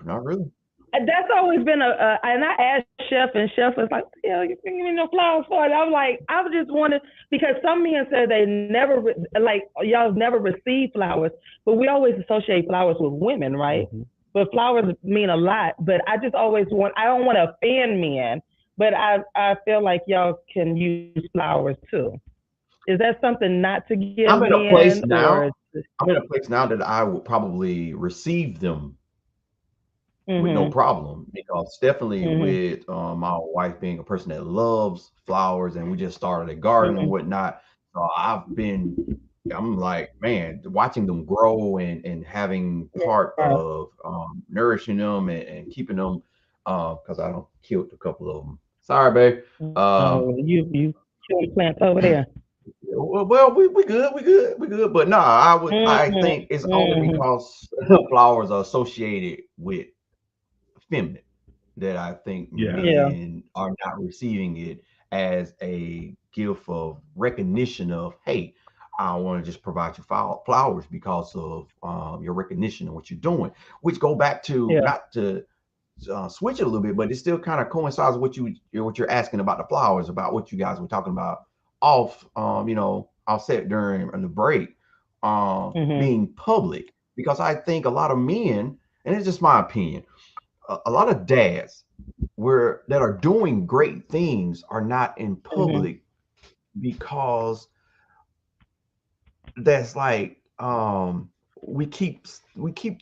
not really. That's always been and I asked Chef, and Chef was like, "Yeah, you can give me no flowers for it." I was like, I was just wondering, because some men say they never, y'all never received flowers, but we always associate flowers with women, right? Mm-hmm. But flowers mean a lot, but I just always I don't want to offend men, but I feel like y'all can use flowers too. Is that something not to give I'm in a place now. Or... I'm in a place now that I would probably receive them with no problem, because definitely with my wife being a person that loves flowers, and we just started a garden and whatnot. So I'm like, man, watching them grow and having part of nourishing them and keeping them, because I don't killed a couple of them. Sorry, babe. You killed plants over there. Well, we good. But no, I think it's only because flowers are associated with feminine that I think men are not receiving it as a gift of recognition of, hey, I want to just provide you flowers because of your recognition of what you're doing, which go back to not to switch it a little bit, but it still kind of coincides with what you're asking about the flowers, about what you guys were talking about off, I'll say it during the break, being public, because I think a lot of men, and it's just my opinion, a lot of dads that are doing great things are not in public because that's like we keep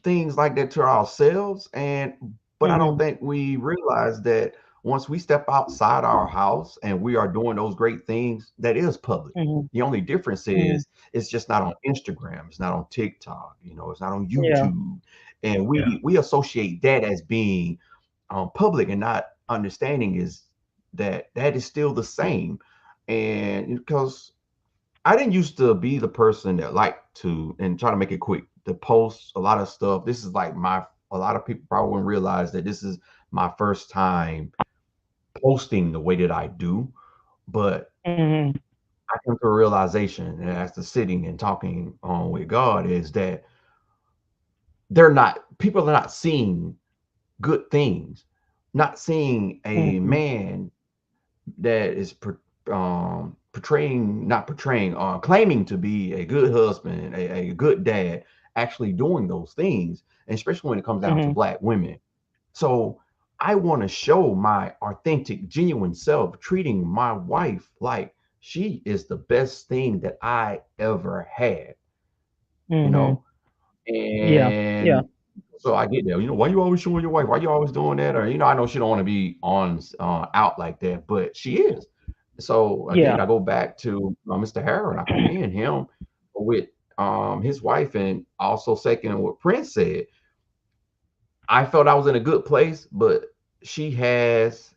things like that to ourselves, but I don't think we realize that once we step outside our house and we are doing those great things, that is public. The only difference is it's just not on Instagram, it's not on TikTok, it's not on YouTube, and we associate that as being public, and not understanding is that is still the same. And because I didn't used to be the person that liked to, and try to make it quick, to post a lot of stuff. This is like a lot of people probably wouldn't realize that this is my first time posting the way that I do, but I come to a realization, and after sitting and talking with God, is that people are not seeing good things. not seeing a man that is claiming to be a good husband, a good dad, actually doing those things, and especially when it comes down to Black women. So I want to show my authentic, genuine self, treating my wife like she is the best thing that I ever had, you know? And so I get there, why you always showing your wife? Why you always doing that? Or, I know she don't want to be on out like that, but she is. So again, I go back to Mr. Harold. I commend him with his wife, and also second what Prince said. I felt I was in a good place, but she has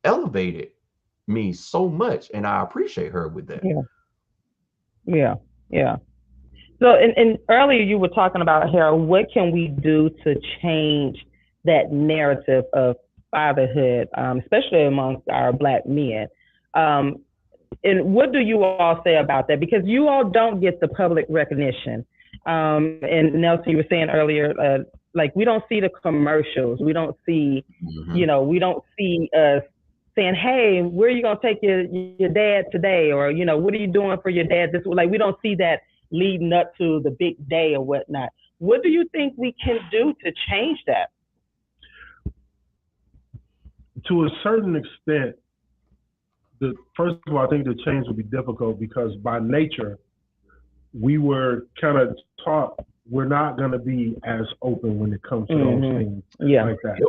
elevated me so much, and I appreciate her with that. Yeah. So, and earlier you were talking about, Harold, what can we do to change that narrative of fatherhood, especially amongst our Black men? And what do you all say about that? Because you all don't get the public recognition. And Nelson, you were saying earlier, like we don't see the commercials. We don't see, we don't see us saying, hey, where are you going to take your dad today? Or, what are you doing for your dad? We don't see that leading up to the big day or whatnot. What do you think we can do to change that? To a certain extent, first of all, I think the change will be difficult because by nature, we were kind of taught we're not going to be as open when it comes to those things like that.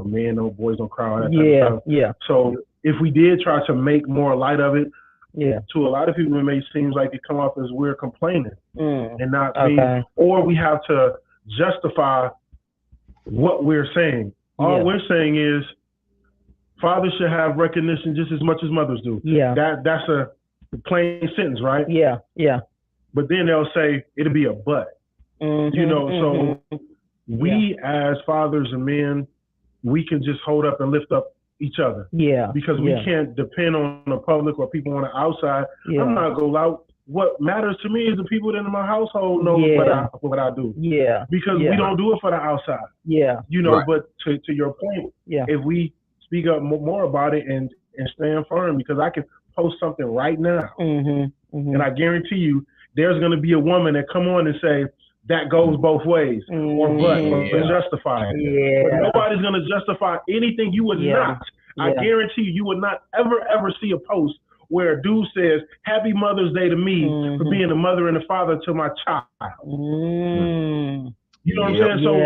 Men or boys don't cry, all that type of stuff. So if we did try to make more light of it, to a lot of people, it may seem like it come off as we're complaining and not being, or we have to justify what we're saying. All we're saying is fathers should have recognition just as much as mothers do. That's a plain sentence, right? But then they'll say it'll be a but. So we as fathers and men, we can just hold up and lift up each other. Because we can't depend on the public or people on the outside. I'm not gonna lie. What matters to me is the people that in my household know what I do. Because we don't do it for the outside. But to your point, if we speak up more about it and stand firm, because I can post something right now, and I guarantee you, there's going to be a woman that come on and say that goes both ways, or justify it. But nobody's going to justify anything. You would not. I guarantee you would not ever see a post where a dude says, "Happy Mother's Day to me for being the mother and the father to my child." You know what I'm saying? So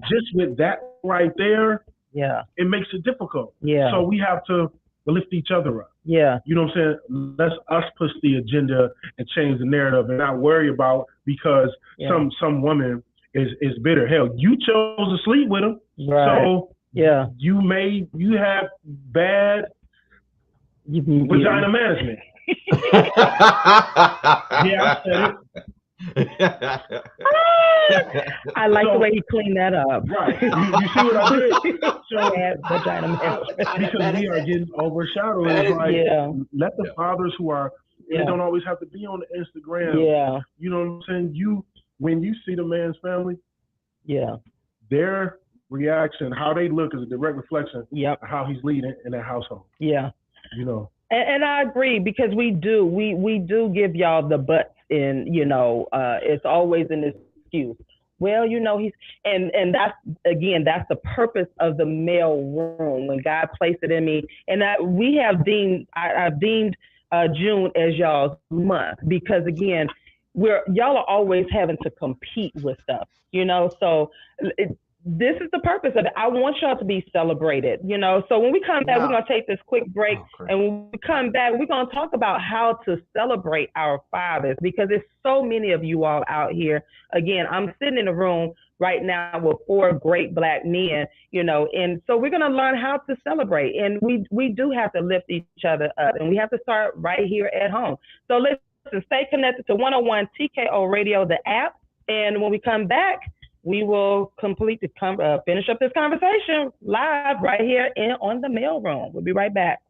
just with that right there, it makes it difficult. So we have to lift each other up. You know what I'm saying? Let's us push the agenda and change the narrative and not worry about because some woman is bitter. Hell, you chose to sleep with him. So you have bad vagina management. I said it. I like the way he cleaned that up. Right. You see what I did? So, because we are getting overshadowed. It's like, let the fathers who are, they don't always have to be on the Instagram. You know what I'm saying? When you see the man's family, their reaction, how they look is a direct reflection of how he's leading in that household. And I agree, because we do give y'all the butts in, it's always an excuse. Well, he's, and that's the purpose of the male room when God placed it in me. And I've deemed June as y'all's month, because again, y'all are always having to compete with stuff, so this is the purpose of it. I want y'all to be celebrated, So when we come back, we're going to take this quick break. And when we come back, we're going to talk about how to celebrate our fathers, because there's so many of you all out here. Again, I'm sitting in a room right now with 4 great Black men, and so we're going to learn how to celebrate. And we do have to lift each other up, and we have to start right here at home. So listen, stay connected to 101 TKO Radio, the app. And when we come back, we will finish up this conversation live right here on the mailroom. We'll be right back.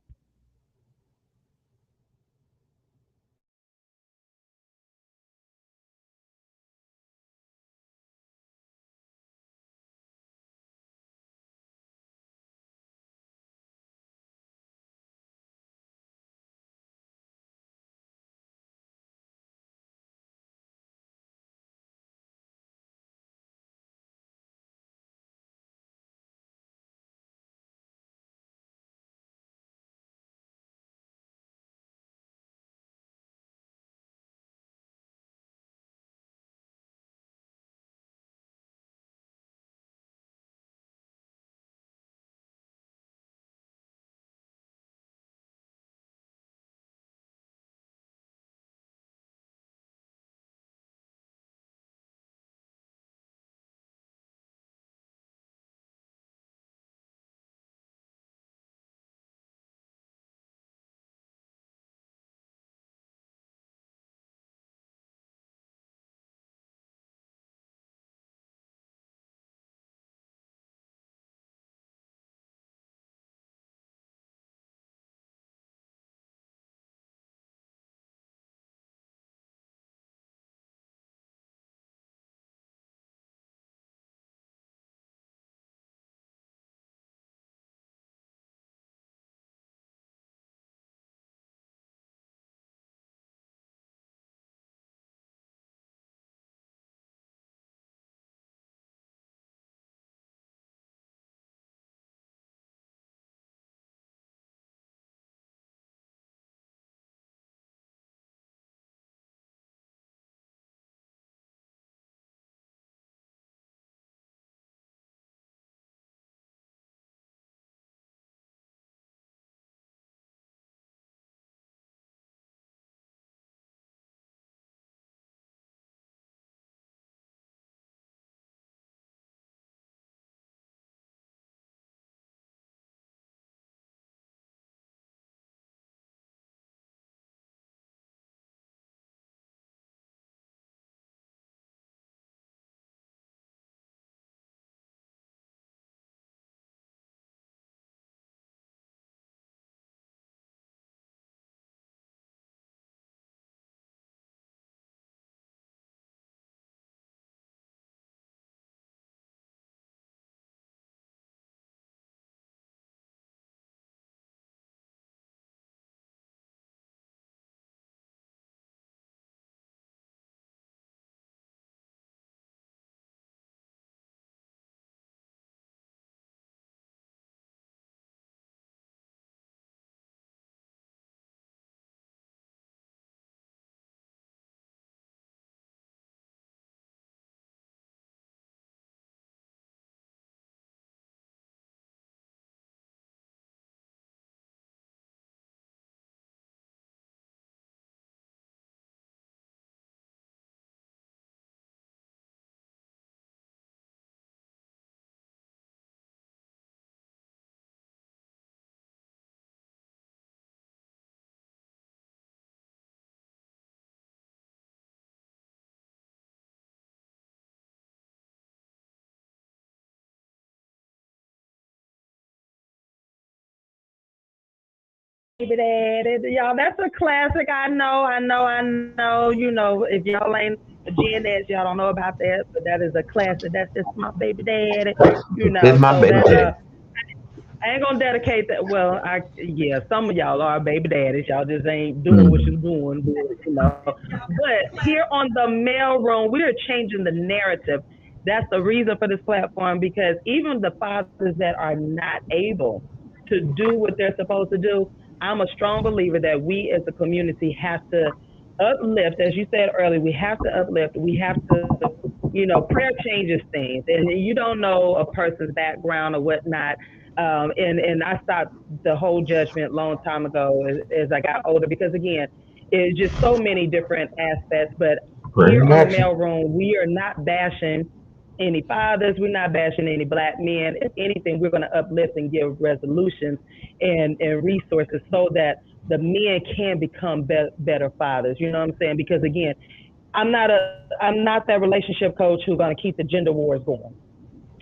daddy. Y'all, that's a classic. I know. You know, if y'all ain't a Gen X, y'all don't know about that, but that is a classic. That's just my baby daddy. You This is know, my so baby that daddy. I ain't gonna dedicate that. Well, some of y'all are baby daddies. Y'all just ain't doing what you're doing, you know. But here on the mailroom, we are changing the narrative. That's the reason for this platform, because even the fathers that are not able to do what they're supposed to do, I'm a strong believer that we as a community have to uplift. As you said earlier, we have to uplift. We have to, you know, prayer changes things, and you don't know a person's background or whatnot. And I stopped the whole judgment long time ago as I got older, because again, it's just so many different aspects. But here on the mailroom, we are not bashing any fathers. We're not bashing any black men. If anything, we're going to uplift and give resolutions and resources so that the men can become better fathers. You know what I'm saying? Because again, I'm not that relationship coach who's going to keep the gender wars going.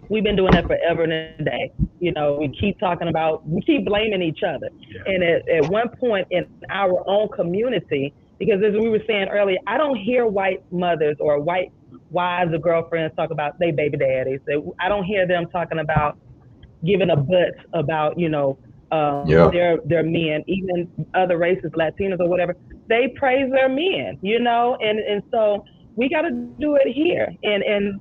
We've been doing that forever and a day. You know, we keep blaming each other. And at one point in our own community, because as we were saying earlier, I don't hear white mothers or white wives or girlfriends talk about they baby daddies. I don't hear them talking about giving a butt about, you know, their men, even other races, Latinos or whatever. They praise their men, you know, and so we got to do it here. And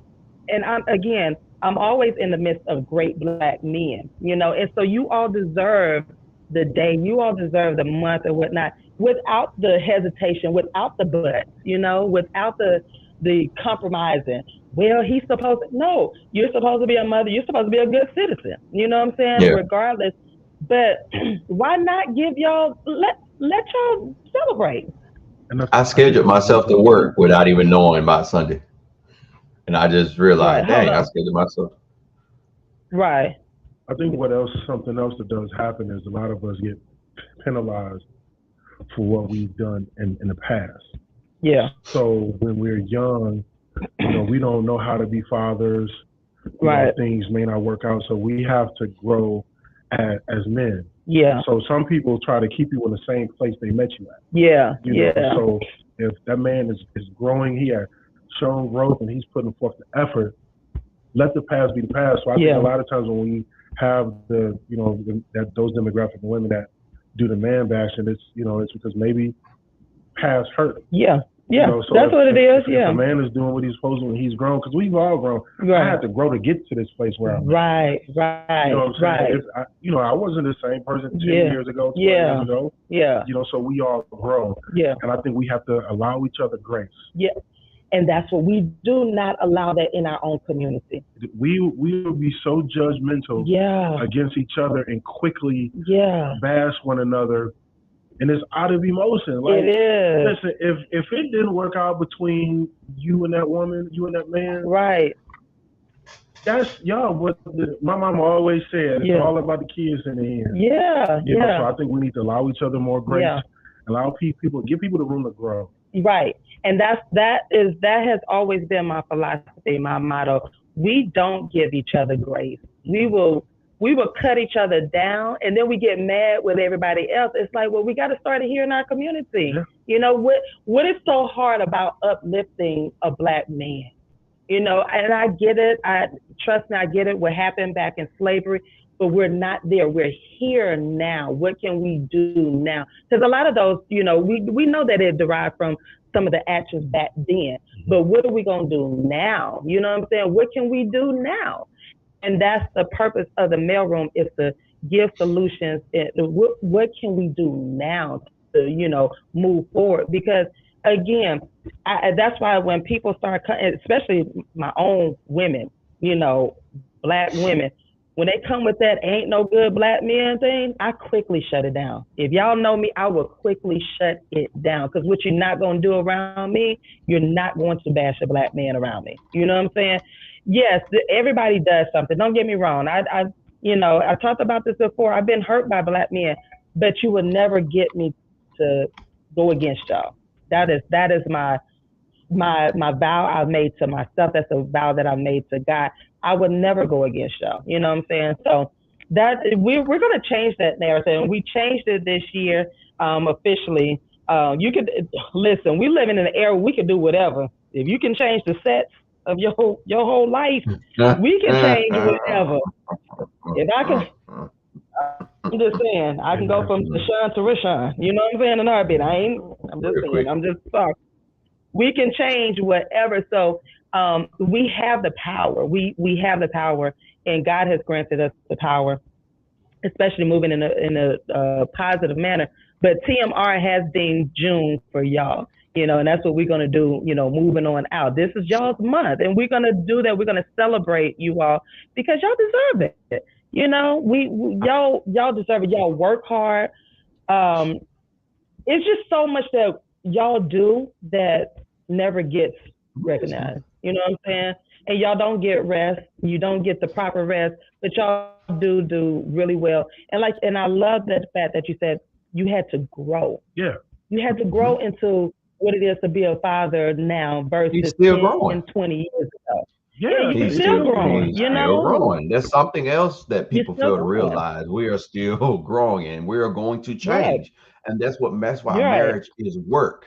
I'm always in the midst of great black men, you know, and so you all deserve the day, you all deserve the month or whatnot, without the hesitation, without the but, you know, without the compromising. Well, he's supposed to, no, you're supposed to be a mother, you're supposed to be a good citizen, you know what I'm saying? Regardless. But why not give y'all, let y'all celebrate. I scheduled myself to work without even knowing about Sunday. And I just realized, dang, I scheduled myself. Right. I think something else that does happen is a lot of us get penalized for what we've done in the past. Yeah. So when we're young, you know, we don't know how to be fathers. Right. Know, things may not work out. So we have to grow as men. Yeah. So some people try to keep you in the same place they met you at. Yeah. You know? So if that man is growing, he has shown growth and he's putting forth the effort, let the past be the past. So I think a lot of times when we have those demographic of women that do the man bashing, it's because maybe past hurt. Yeah. Yeah, you know, so that's what it is. If a man is doing what he's supposed to when he's grown, because we've all grown. Right. I had to grow to get to this place where I'm right. You know what I'm saying? I wasn't the same person 10 years ago, 20 years ago. Yeah. You know, so we all grow. Yeah. And I think we have to allow each other grace. Yeah. And that's what we do not allow that in our own community. We will be so judgmental against each other and quickly bash one another. And it's out of emotion. Like, it is. Listen, if it didn't work out between you and that woman, you and that man, right? That's what my mama always said. It's all about the kids in the end. Yeah, you know, so I think we need to allow each other more grace. Allow people, give people the room to grow. Right, and that has always been my philosophy, my motto. We don't give each other grace. We will cut each other down, and then we get mad with everybody else. It's like, well, we got to start it here in our community. Yeah. You know, what is so hard about uplifting a black man? You know, and I get it. Trust me, I get it. What happened back in slavery, but we're not there. We're here now. What can we do now? Because a lot of those, you know, we know that it derived from some of the actions back then, but what are we going to do now? You know what I'm saying? What can we do now? And that's the purpose of the mailroom, is to give solutions. What can we do now to, you know, move forward? Because again, that's why when people start, especially my own women, you know, black women, when they come with that ain't no good black men thing, I quickly shut it down. If y'all know me, I will quickly shut it down. Because what you're not going to do around me, you're not going to bash a black man around me. You know what I'm saying? Yes, everybody does something. Don't get me wrong. I talked about this before. I've been hurt by black men, but you would never get me to go against y'all. That is my vow I've made to myself. That's a vow that I've made to God. I would never go against y'all. You know what I'm saying? So we're going to change that narrative. And we changed it this year officially. You could listen. We live in an era we can do whatever. If you can change the sets of your whole life, we can change whatever. If I can, I'm just saying, I can go from TaShon to Rashawn. You know what I'm saying? In a heartbeat. I'm just saying. I'm just sorry. We can change whatever. So we have the power. We have the power, and God has granted us the power, especially moving in a positive manner. But TMR has deemed June for y'all, and that's what we're going to do, moving on out. This is y'all's month, and we're going to do that. We're going to celebrate you all because y'all deserve it. Y'all deserve it. Y'all work hard. It's just so much that y'all do that never gets recognized. You know what I'm saying? And y'all don't get rest. You don't get the proper rest, but y'all do really well. And I love that fact that you said you had to grow. Yeah. You had to grow into what it is to be a father now versus 10 and 20 years ago. Yeah, he's still growing. Still growing. There's something else that people fail to realize. We are still growing, and we are going to change. Right. And that's why marriage is work.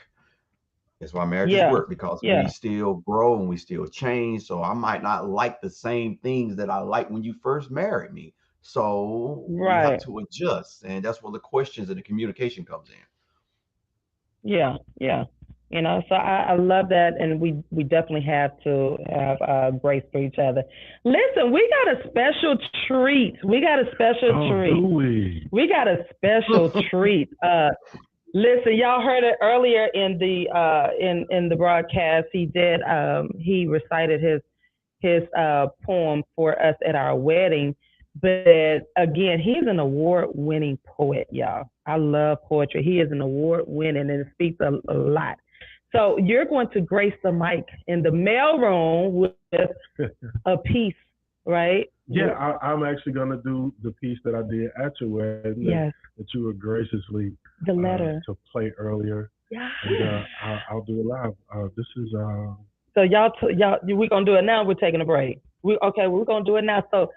That's why marriage is work, because we still grow and we still change. So I might not like the same things that I liked when you first married me. So we have to adjust, and that's where the questions and the communication comes in. Yeah. So I love that, and we definitely have to have grace for each other. Listen, we got a special treat. We got a special treat. We got a special treat. Listen, y'all heard it earlier in the broadcast. He recited his poem for us at our wedding. But again, he's an award-winning poet, y'all. I love poetry. He is an award-winning, and it speaks a lot. So you're going to grace the mic in the mailroom with a piece, right? Yeah, I'm actually going to do the piece that I did at your wedding that you were graciously the letter to play earlier. Yeah. And, I'll do it live. This is So y'all, we're gonna do it now. We're taking a break. We're gonna do it now. So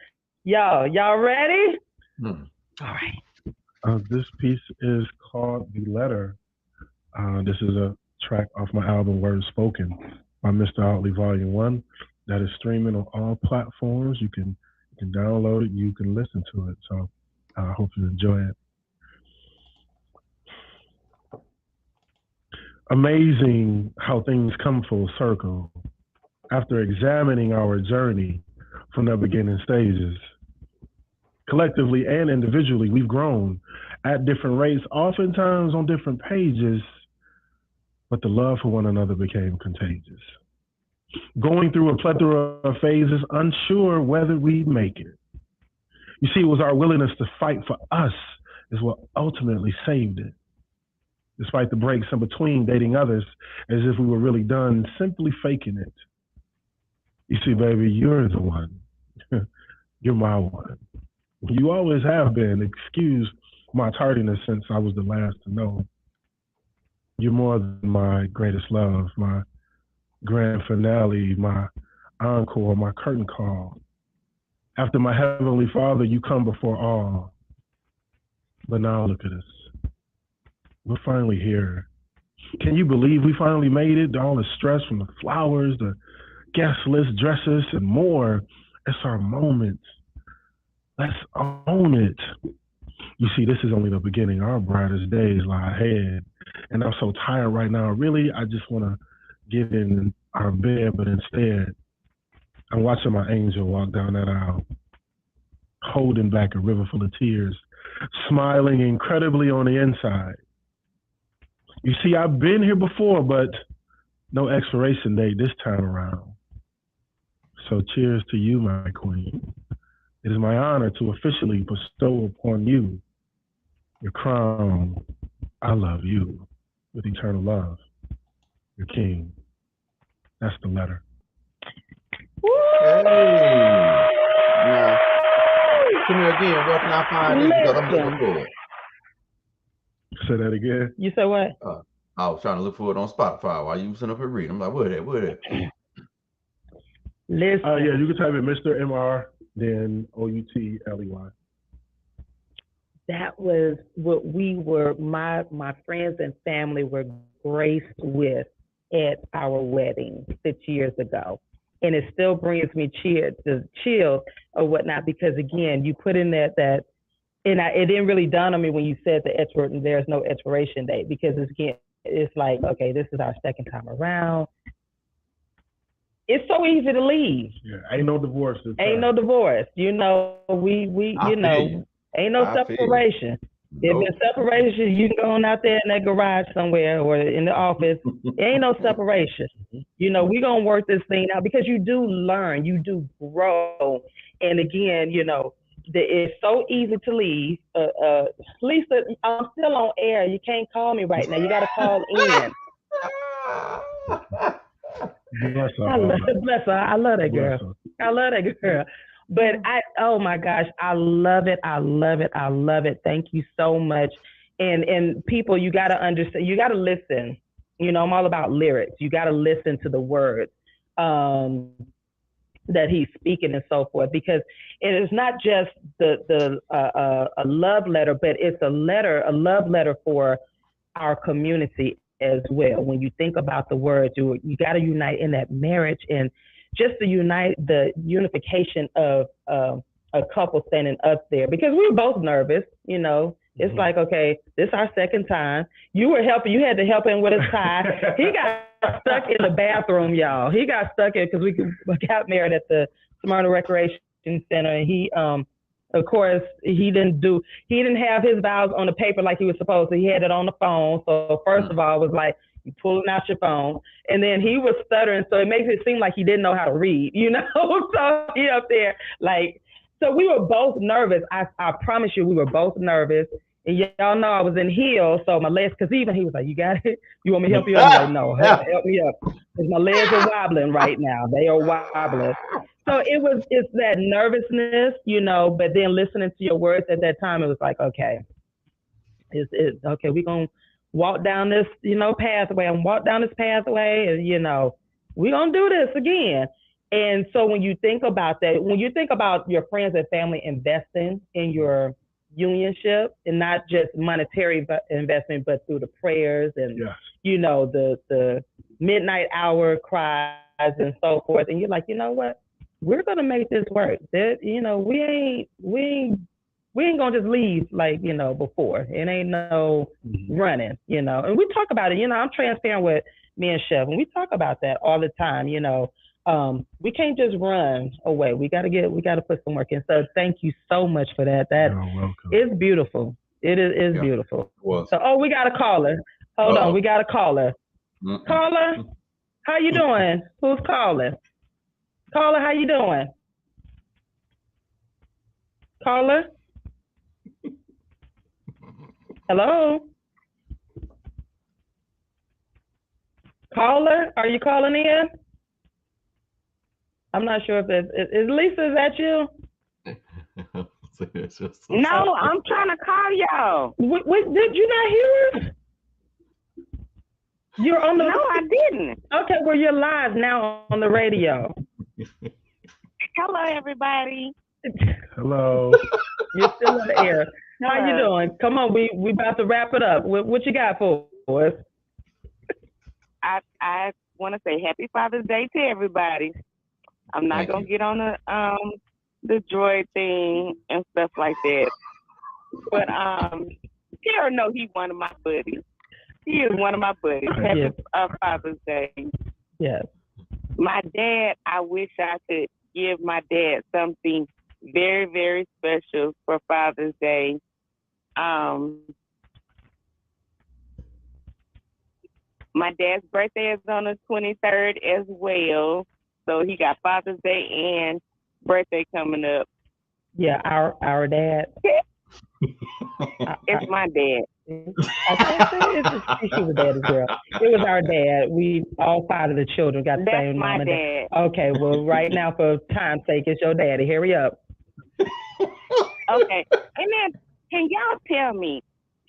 y'all ready? All right. This piece is called "The Letter." This is a track off my album "Words Spoken" by Mr. Outley Volume 1. That is streaming on all platforms. You can download it. You can listen to it. So I hope you enjoy it. Amazing how things come full circle after examining our journey from the beginning stages. Collectively and individually, we've grown at different rates, oftentimes on different pages, but the love for one another became contagious. Going through a plethora of phases, unsure whether we'd make it. You see, it was our willingness to fight for us is what ultimately saved it. Despite the breaks in between dating others, as if we were really done simply faking it. You see, baby, you're the one. You're my one. You always have been. Excuse my tardiness since I was the last to know. You're more than my greatest love, my grand finale, my encore, my curtain call. After my heavenly Father, you come before all. But now look at us. We're finally here. Can you believe we finally made it? All the stress from the flowers, the guest list, dresses, and more. It's our moment. Let's own it. You see, this is only the beginning. Our brightest days lie ahead. And I'm so tired right now. Really, I just want to get in our bed, but instead, I'm watching my angel walk down that aisle, holding back a river full of tears, smiling incredibly on the inside. You see, I've been here before, but no expiration date this time around. So cheers to you, my queen. It is my honor to officially bestow upon you your crown. I love you with eternal love. Your king. That's the letter. Hey. Now, come here again. Where can I find this? Because I'm looking for it. Say that again. You said what? I was trying to look for it on Spotify while you was sitting up here reading. I'm like, where that? Listen. Yeah, you can type in Mr. MR, then OUTLEY. that was what we were, my friends and family were graced with at our wedding 6 years ago. And it still brings me chills or whatnot, because again, you put in that, and it didn't really dawn on me when you said there's no expiration date, because it's like, okay, this is our second time around. It's so easy to leave. Yeah, ain't no divorce. Ain't no divorce. You know, ain't no separation. If it's separation, you can go on out there in that garage somewhere or in the office. Ain't no separation. You know, we're going to work this thing out, because you do learn, you do grow. And again, you know, it's so easy to leave. Lisa, I'm still on air. You can't call me right now. You got to call in. Bless her. I love that girl. I love that girl. But oh my gosh, I love it. I love it. I love it. Thank you so much. And people, you got to understand, you got to listen. You know, I'm all about lyrics. You got to listen to the words that he's speaking and so forth, because it is not just a love letter, but it's a love letter for our community as well. When you think about the words, you got to unite in that marriage, and just to the unification of a couple standing up there, because we were both nervous, you know. It's like, okay, this is our second time. You had to help him with his tie. He got stuck in the bathroom, y'all. He got stuck in, because we got married at the Smyrna Recreation Center, and he, of course, he didn't have his vows on the paper like he was supposed to. He had it on the phone. So first of all, it was like, you pulling out your phone, and then he was stuttering, so it makes it seem like he didn't know how to read, you know. So he up there like, so we were both nervous. I promise you, we were both nervous. And y'all know I was in heels, so my legs, because even he was like, you got it? You want me to help you? I'm like, no, help me up. Because my legs are wobbling right now. They are wobbling. So it's that nervousness, you know, but then listening to your words at that time, it was like, okay, it's okay, we're going to walk down this, you know, pathway, and walk down this pathway, and, you know, we're going to do this again. And so when you think about that, when you think about your friends and family investing in your unionship, and not just monetary investment, but through the prayers and, you know, the midnight hour cries and so forth. And you're like, you know what? We're going to make this work. That, you know, we ain't going to just leave like, you know, before. It ain't no running, you know. And we talk about it, you know, I'm transparent with me and Chef, and we talk about that all the time, you know. We can't just run away. We got to put some work in. So thank you so much for that. It's beautiful. It is beautiful. So, we got a caller. Hold on. We got a caller. Caller, how you doing? Who's calling? Caller, how you doing? Caller? Hello? Caller, are you calling in? I'm not sure if is Lisa, is that you? No, I'm trying to call y'all. Did you not hear us? You're on the. No, I didn't. Okay, well, you're live now on the radio. Hello, everybody. Hello. You're still in the air. How you doing? Come on, we about to wrap it up. What you got for us? I want to say Happy Father's Day to everybody. I'm not gonna get on the droid thing and stuff like that. But Harold know he's one of my buddies. He is one of my buddies. Happy Father's Day. Yes. My dad, I wish I could give my dad something very, very special for Father's Day. My dad's birthday is on the 23rd as well. So he got Father's Day and birthday coming up. Yeah, our dad. It's my dad. She was daddy's girl. It was our dad. We all 5 of the children got the same mom and dad. Okay, well, right now for time's sake, it's your daddy. Hurry up. Okay, and then can y'all tell me,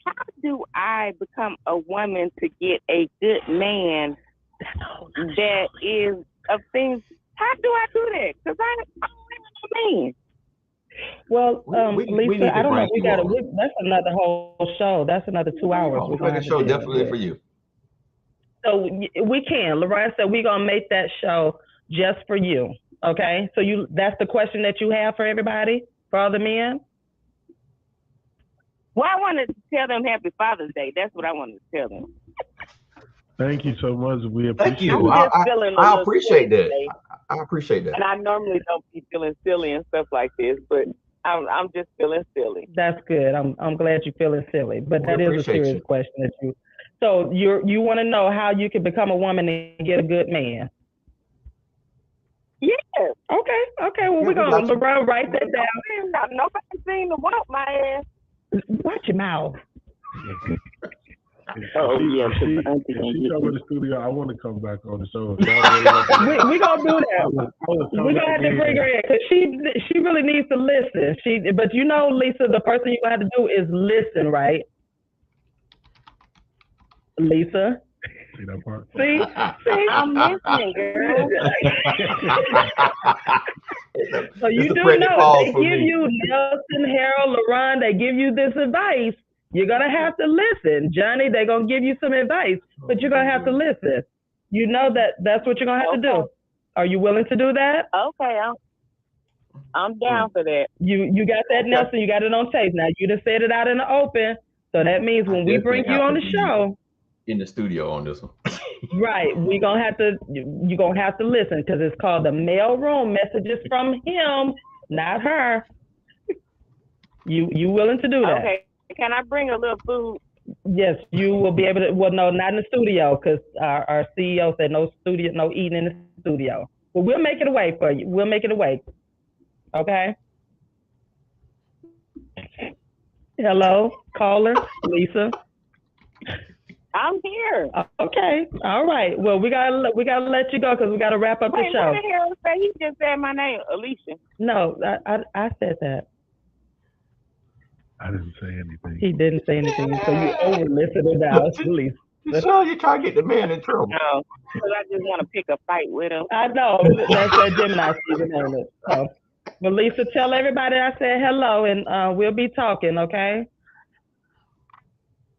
how do I become a woman to get a good man that is of things? How do I do that? Because I don't know what I mean. Well, We Lisa, need I to don't know. bring you on. That's another whole show. That's another 2 hours. Oh, We're we'll gonna make a have to show do definitely that. for you. So we can. Lorraine said we're gonna make that show just for you. Okay. So that's the question that you have for everybody, for all the men. Well, I wanted to tell them Happy Father's Day. That's what I wanted to tell them. Thank you so much. We Thank appreciate you. it. I appreciate that. I appreciate that. And I normally don't be feeling silly and stuff like this, but I'm just feeling silly. That's good. I'm glad you're feeling silly, but that is a serious question that you. So you want to know how you can become a woman and get a good man. Yes. Okay. Well, we're gonna write that down. Nobody seen the walk my ass. Watch your mouth. Oh yeah, she come to the studio. I want to come back on the show. we gonna do that. We gonna have to bring her in because she really needs to listen. But you know, Lisa, the first thing you gonna have to do is listen, right? Lisa. See that part? See, I'm listening, girl. So you do know they give you Nelson, Harold, LaRon, they give you this advice. You're gonna have to listen, Johnny. They're gonna give you some advice, but you're gonna have to listen. You know that's what you're gonna have to do. Are you willing to do that? Okay, I'm down for that. You got that, Nelson. You got it on tape. Now you just said it out in the open, so that means when we bring you on the show, in the studio on this one. right? You're gonna have to listen because it's called the mail room. Messages from him, not her. You willing to do that? Okay. Can I bring a little food? Yes, you will be able to. Well, no, not in the studio because our CEO said no studio, no eating in the studio. But we'll make it away for you. We'll make it away. Okay. Hello, caller, Lisa. I'm here. Okay. All right. Well, we gotta let you go because we gotta wrap up the show. What the hell say? He just said my name, Alicia. No, I said that. I didn't say anything. He didn't say anything, so you over-listened it now, Lisa. So you try to get the man in trouble. No, because I just want to pick a fight with him. I know. That's that Gemini season, ain't it? So, but Lisa, tell everybody I said hello, and we'll be talking, okay?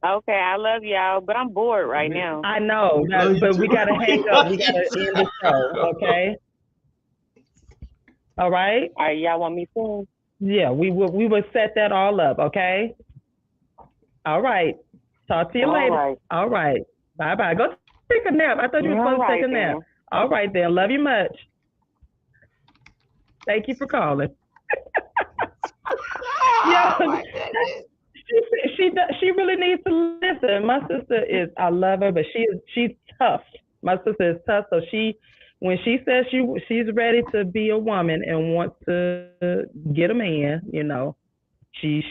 Okay, I love y'all, but I'm bored right now. I know, but we got to hang up. We got to end the show, okay? All right? All right, y'all want me soon? Yeah, we will set that all up, okay? All right. Talk to you later. Right. All right. Bye-bye. Go take a nap. I thought you were supposed to take a nap. All right, then. Love you much. Thank you for calling. Yeah, she really needs to listen. My sister is, I love her, but she's tough. My sister is tough, so when she says she's ready to be a woman and wants to get a man, you know, she's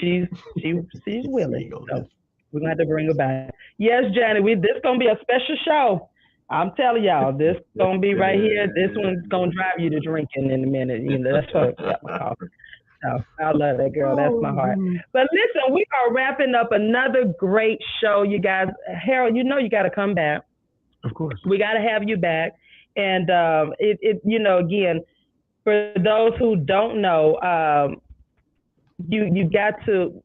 willing. So we're gonna have to bring her back. Yes, Johnny, this gonna be a special show. I'm telling y'all, this gonna be right here. This one's gonna drive you to drinking in a minute. You know, that's what so, I love that girl. That's my heart. But listen, we are wrapping up another great show, you guys. Harold, you know you got to come back. Of course. We got to have you back. And you know, again, for those who don't know, you got to.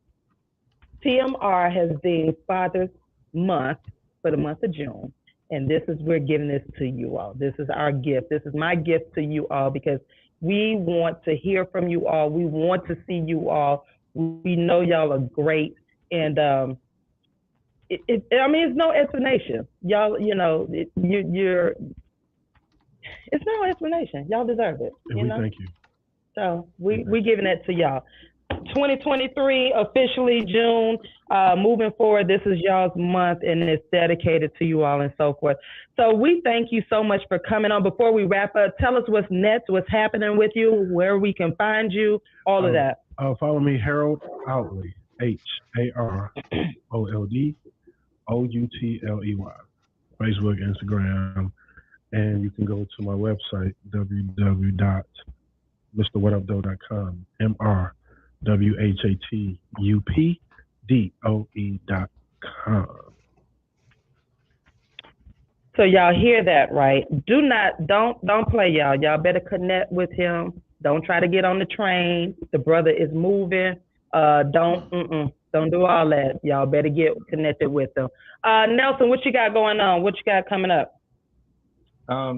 TMR has been Father's Month for the month of June, and we're giving this to you all. This is our gift. This is my gift to you all because we want to hear from you all. We want to see you all. We know y'all are great, and I mean, it's no explanation. Y'all, you know, you're. It's no explanation. Y'all deserve it. You know? Thank you. So we giving that to y'all. 2023, officially June. Moving forward, this is y'all's month, and it's dedicated to you all and so forth. So we thank you so much for coming on. Before we wrap up, tell us what's next, what's happening with you, where we can find you, all of that. Follow me, Harold Outley, HAROLD OUTLEY, Facebook, Instagram. And you can go to my website, www.mrwhatupdoe.com, MRWHATUPDOE.com. So y'all hear that, right? Don't play, y'all. Y'all better connect with him. Don't try to get on the train. The brother is moving. Don't do all that. Y'all better get connected with them. Nelson, what you got going on? What you got coming up?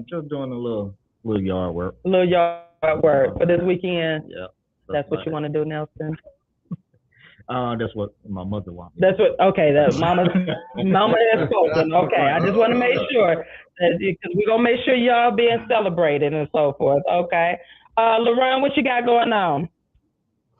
Just doing a little yard work. A little yard work for this weekend. Yeah. That's what you want to do, Nelson. That's what my mother wants. That's what. Okay, that mama has spoken. Okay, I just want to make sure that because we're gonna make sure y'all being celebrated and so forth. Okay, LaRon, what you got going on?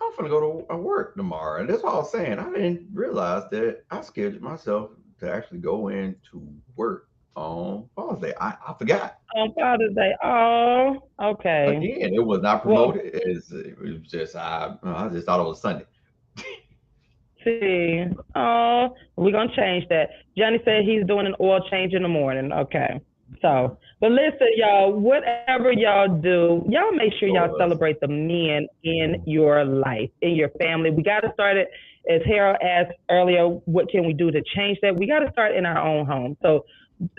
I'm gonna go to work tomorrow, and that's all I'm saying. I didn't realize that I scheduled myself to actually go into work on Father's Day. I forgot. On Father's Day. Oh, okay. Again, it was not promoted. It was just I just thought it was Sunday. See, oh, we're gonna change that. Johnny said he's doing an oil change in the morning. Okay, so, but listen, y'all, whatever y'all do, y'all make sure y'all celebrate the men in your life, in your family. We got to start it, as Harold asked earlier, what can we do to change that? We got to start in our own home. So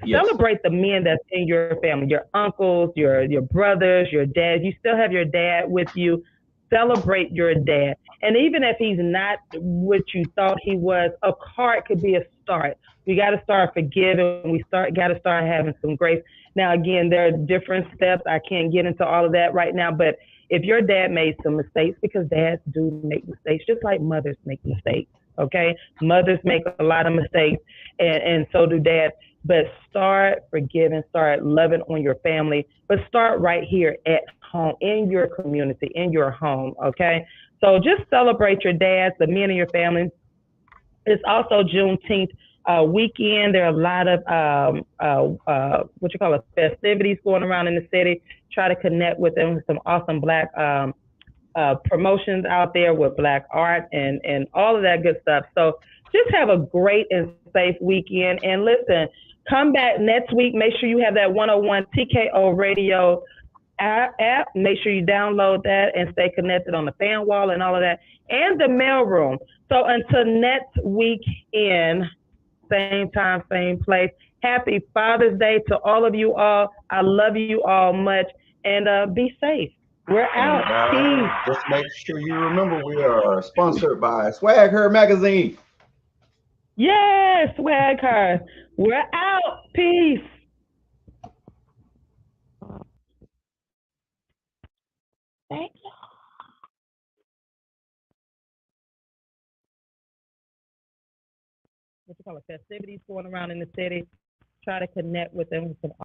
celebrate the men that's in your family, your uncles, your brothers, your dads. You still have your dad with you. Celebrate your dad. And even if he's not what you thought he was, a card could be a start. We got to start forgiving. We got to start having some grace. Now, again, there are different steps. I can't get into all of that right now, but if your dad made some mistakes, because dads do make mistakes, just like mothers make mistakes, okay? Mothers make a lot of mistakes, and so do dads. But start forgiving, start loving on your family, but start right here at home, in your community, in your home, okay? So just celebrate your dads, the men in your family. It's also Juneteenth weekend. There are a lot of festivities going around in the city. Try to connect with them. Some awesome Black promotions out there with Black art and all of that good stuff. So just have a great and safe weekend. And listen, come back next week. Make sure you have that 101 TKO Radio app. Make sure you download that and stay connected on the fan wall and all of that, and the mail room. So until next weekend, same time, same place. Happy Father's Day to all of you all. I love you all much, and be safe. We're out. Peace. Just make sure you remember we are sponsored by Swag Her Magazine. Yes, Swag Her. We're out. Peace. Thank you. What you call it? Festivities going around in the city. Try to connect with them.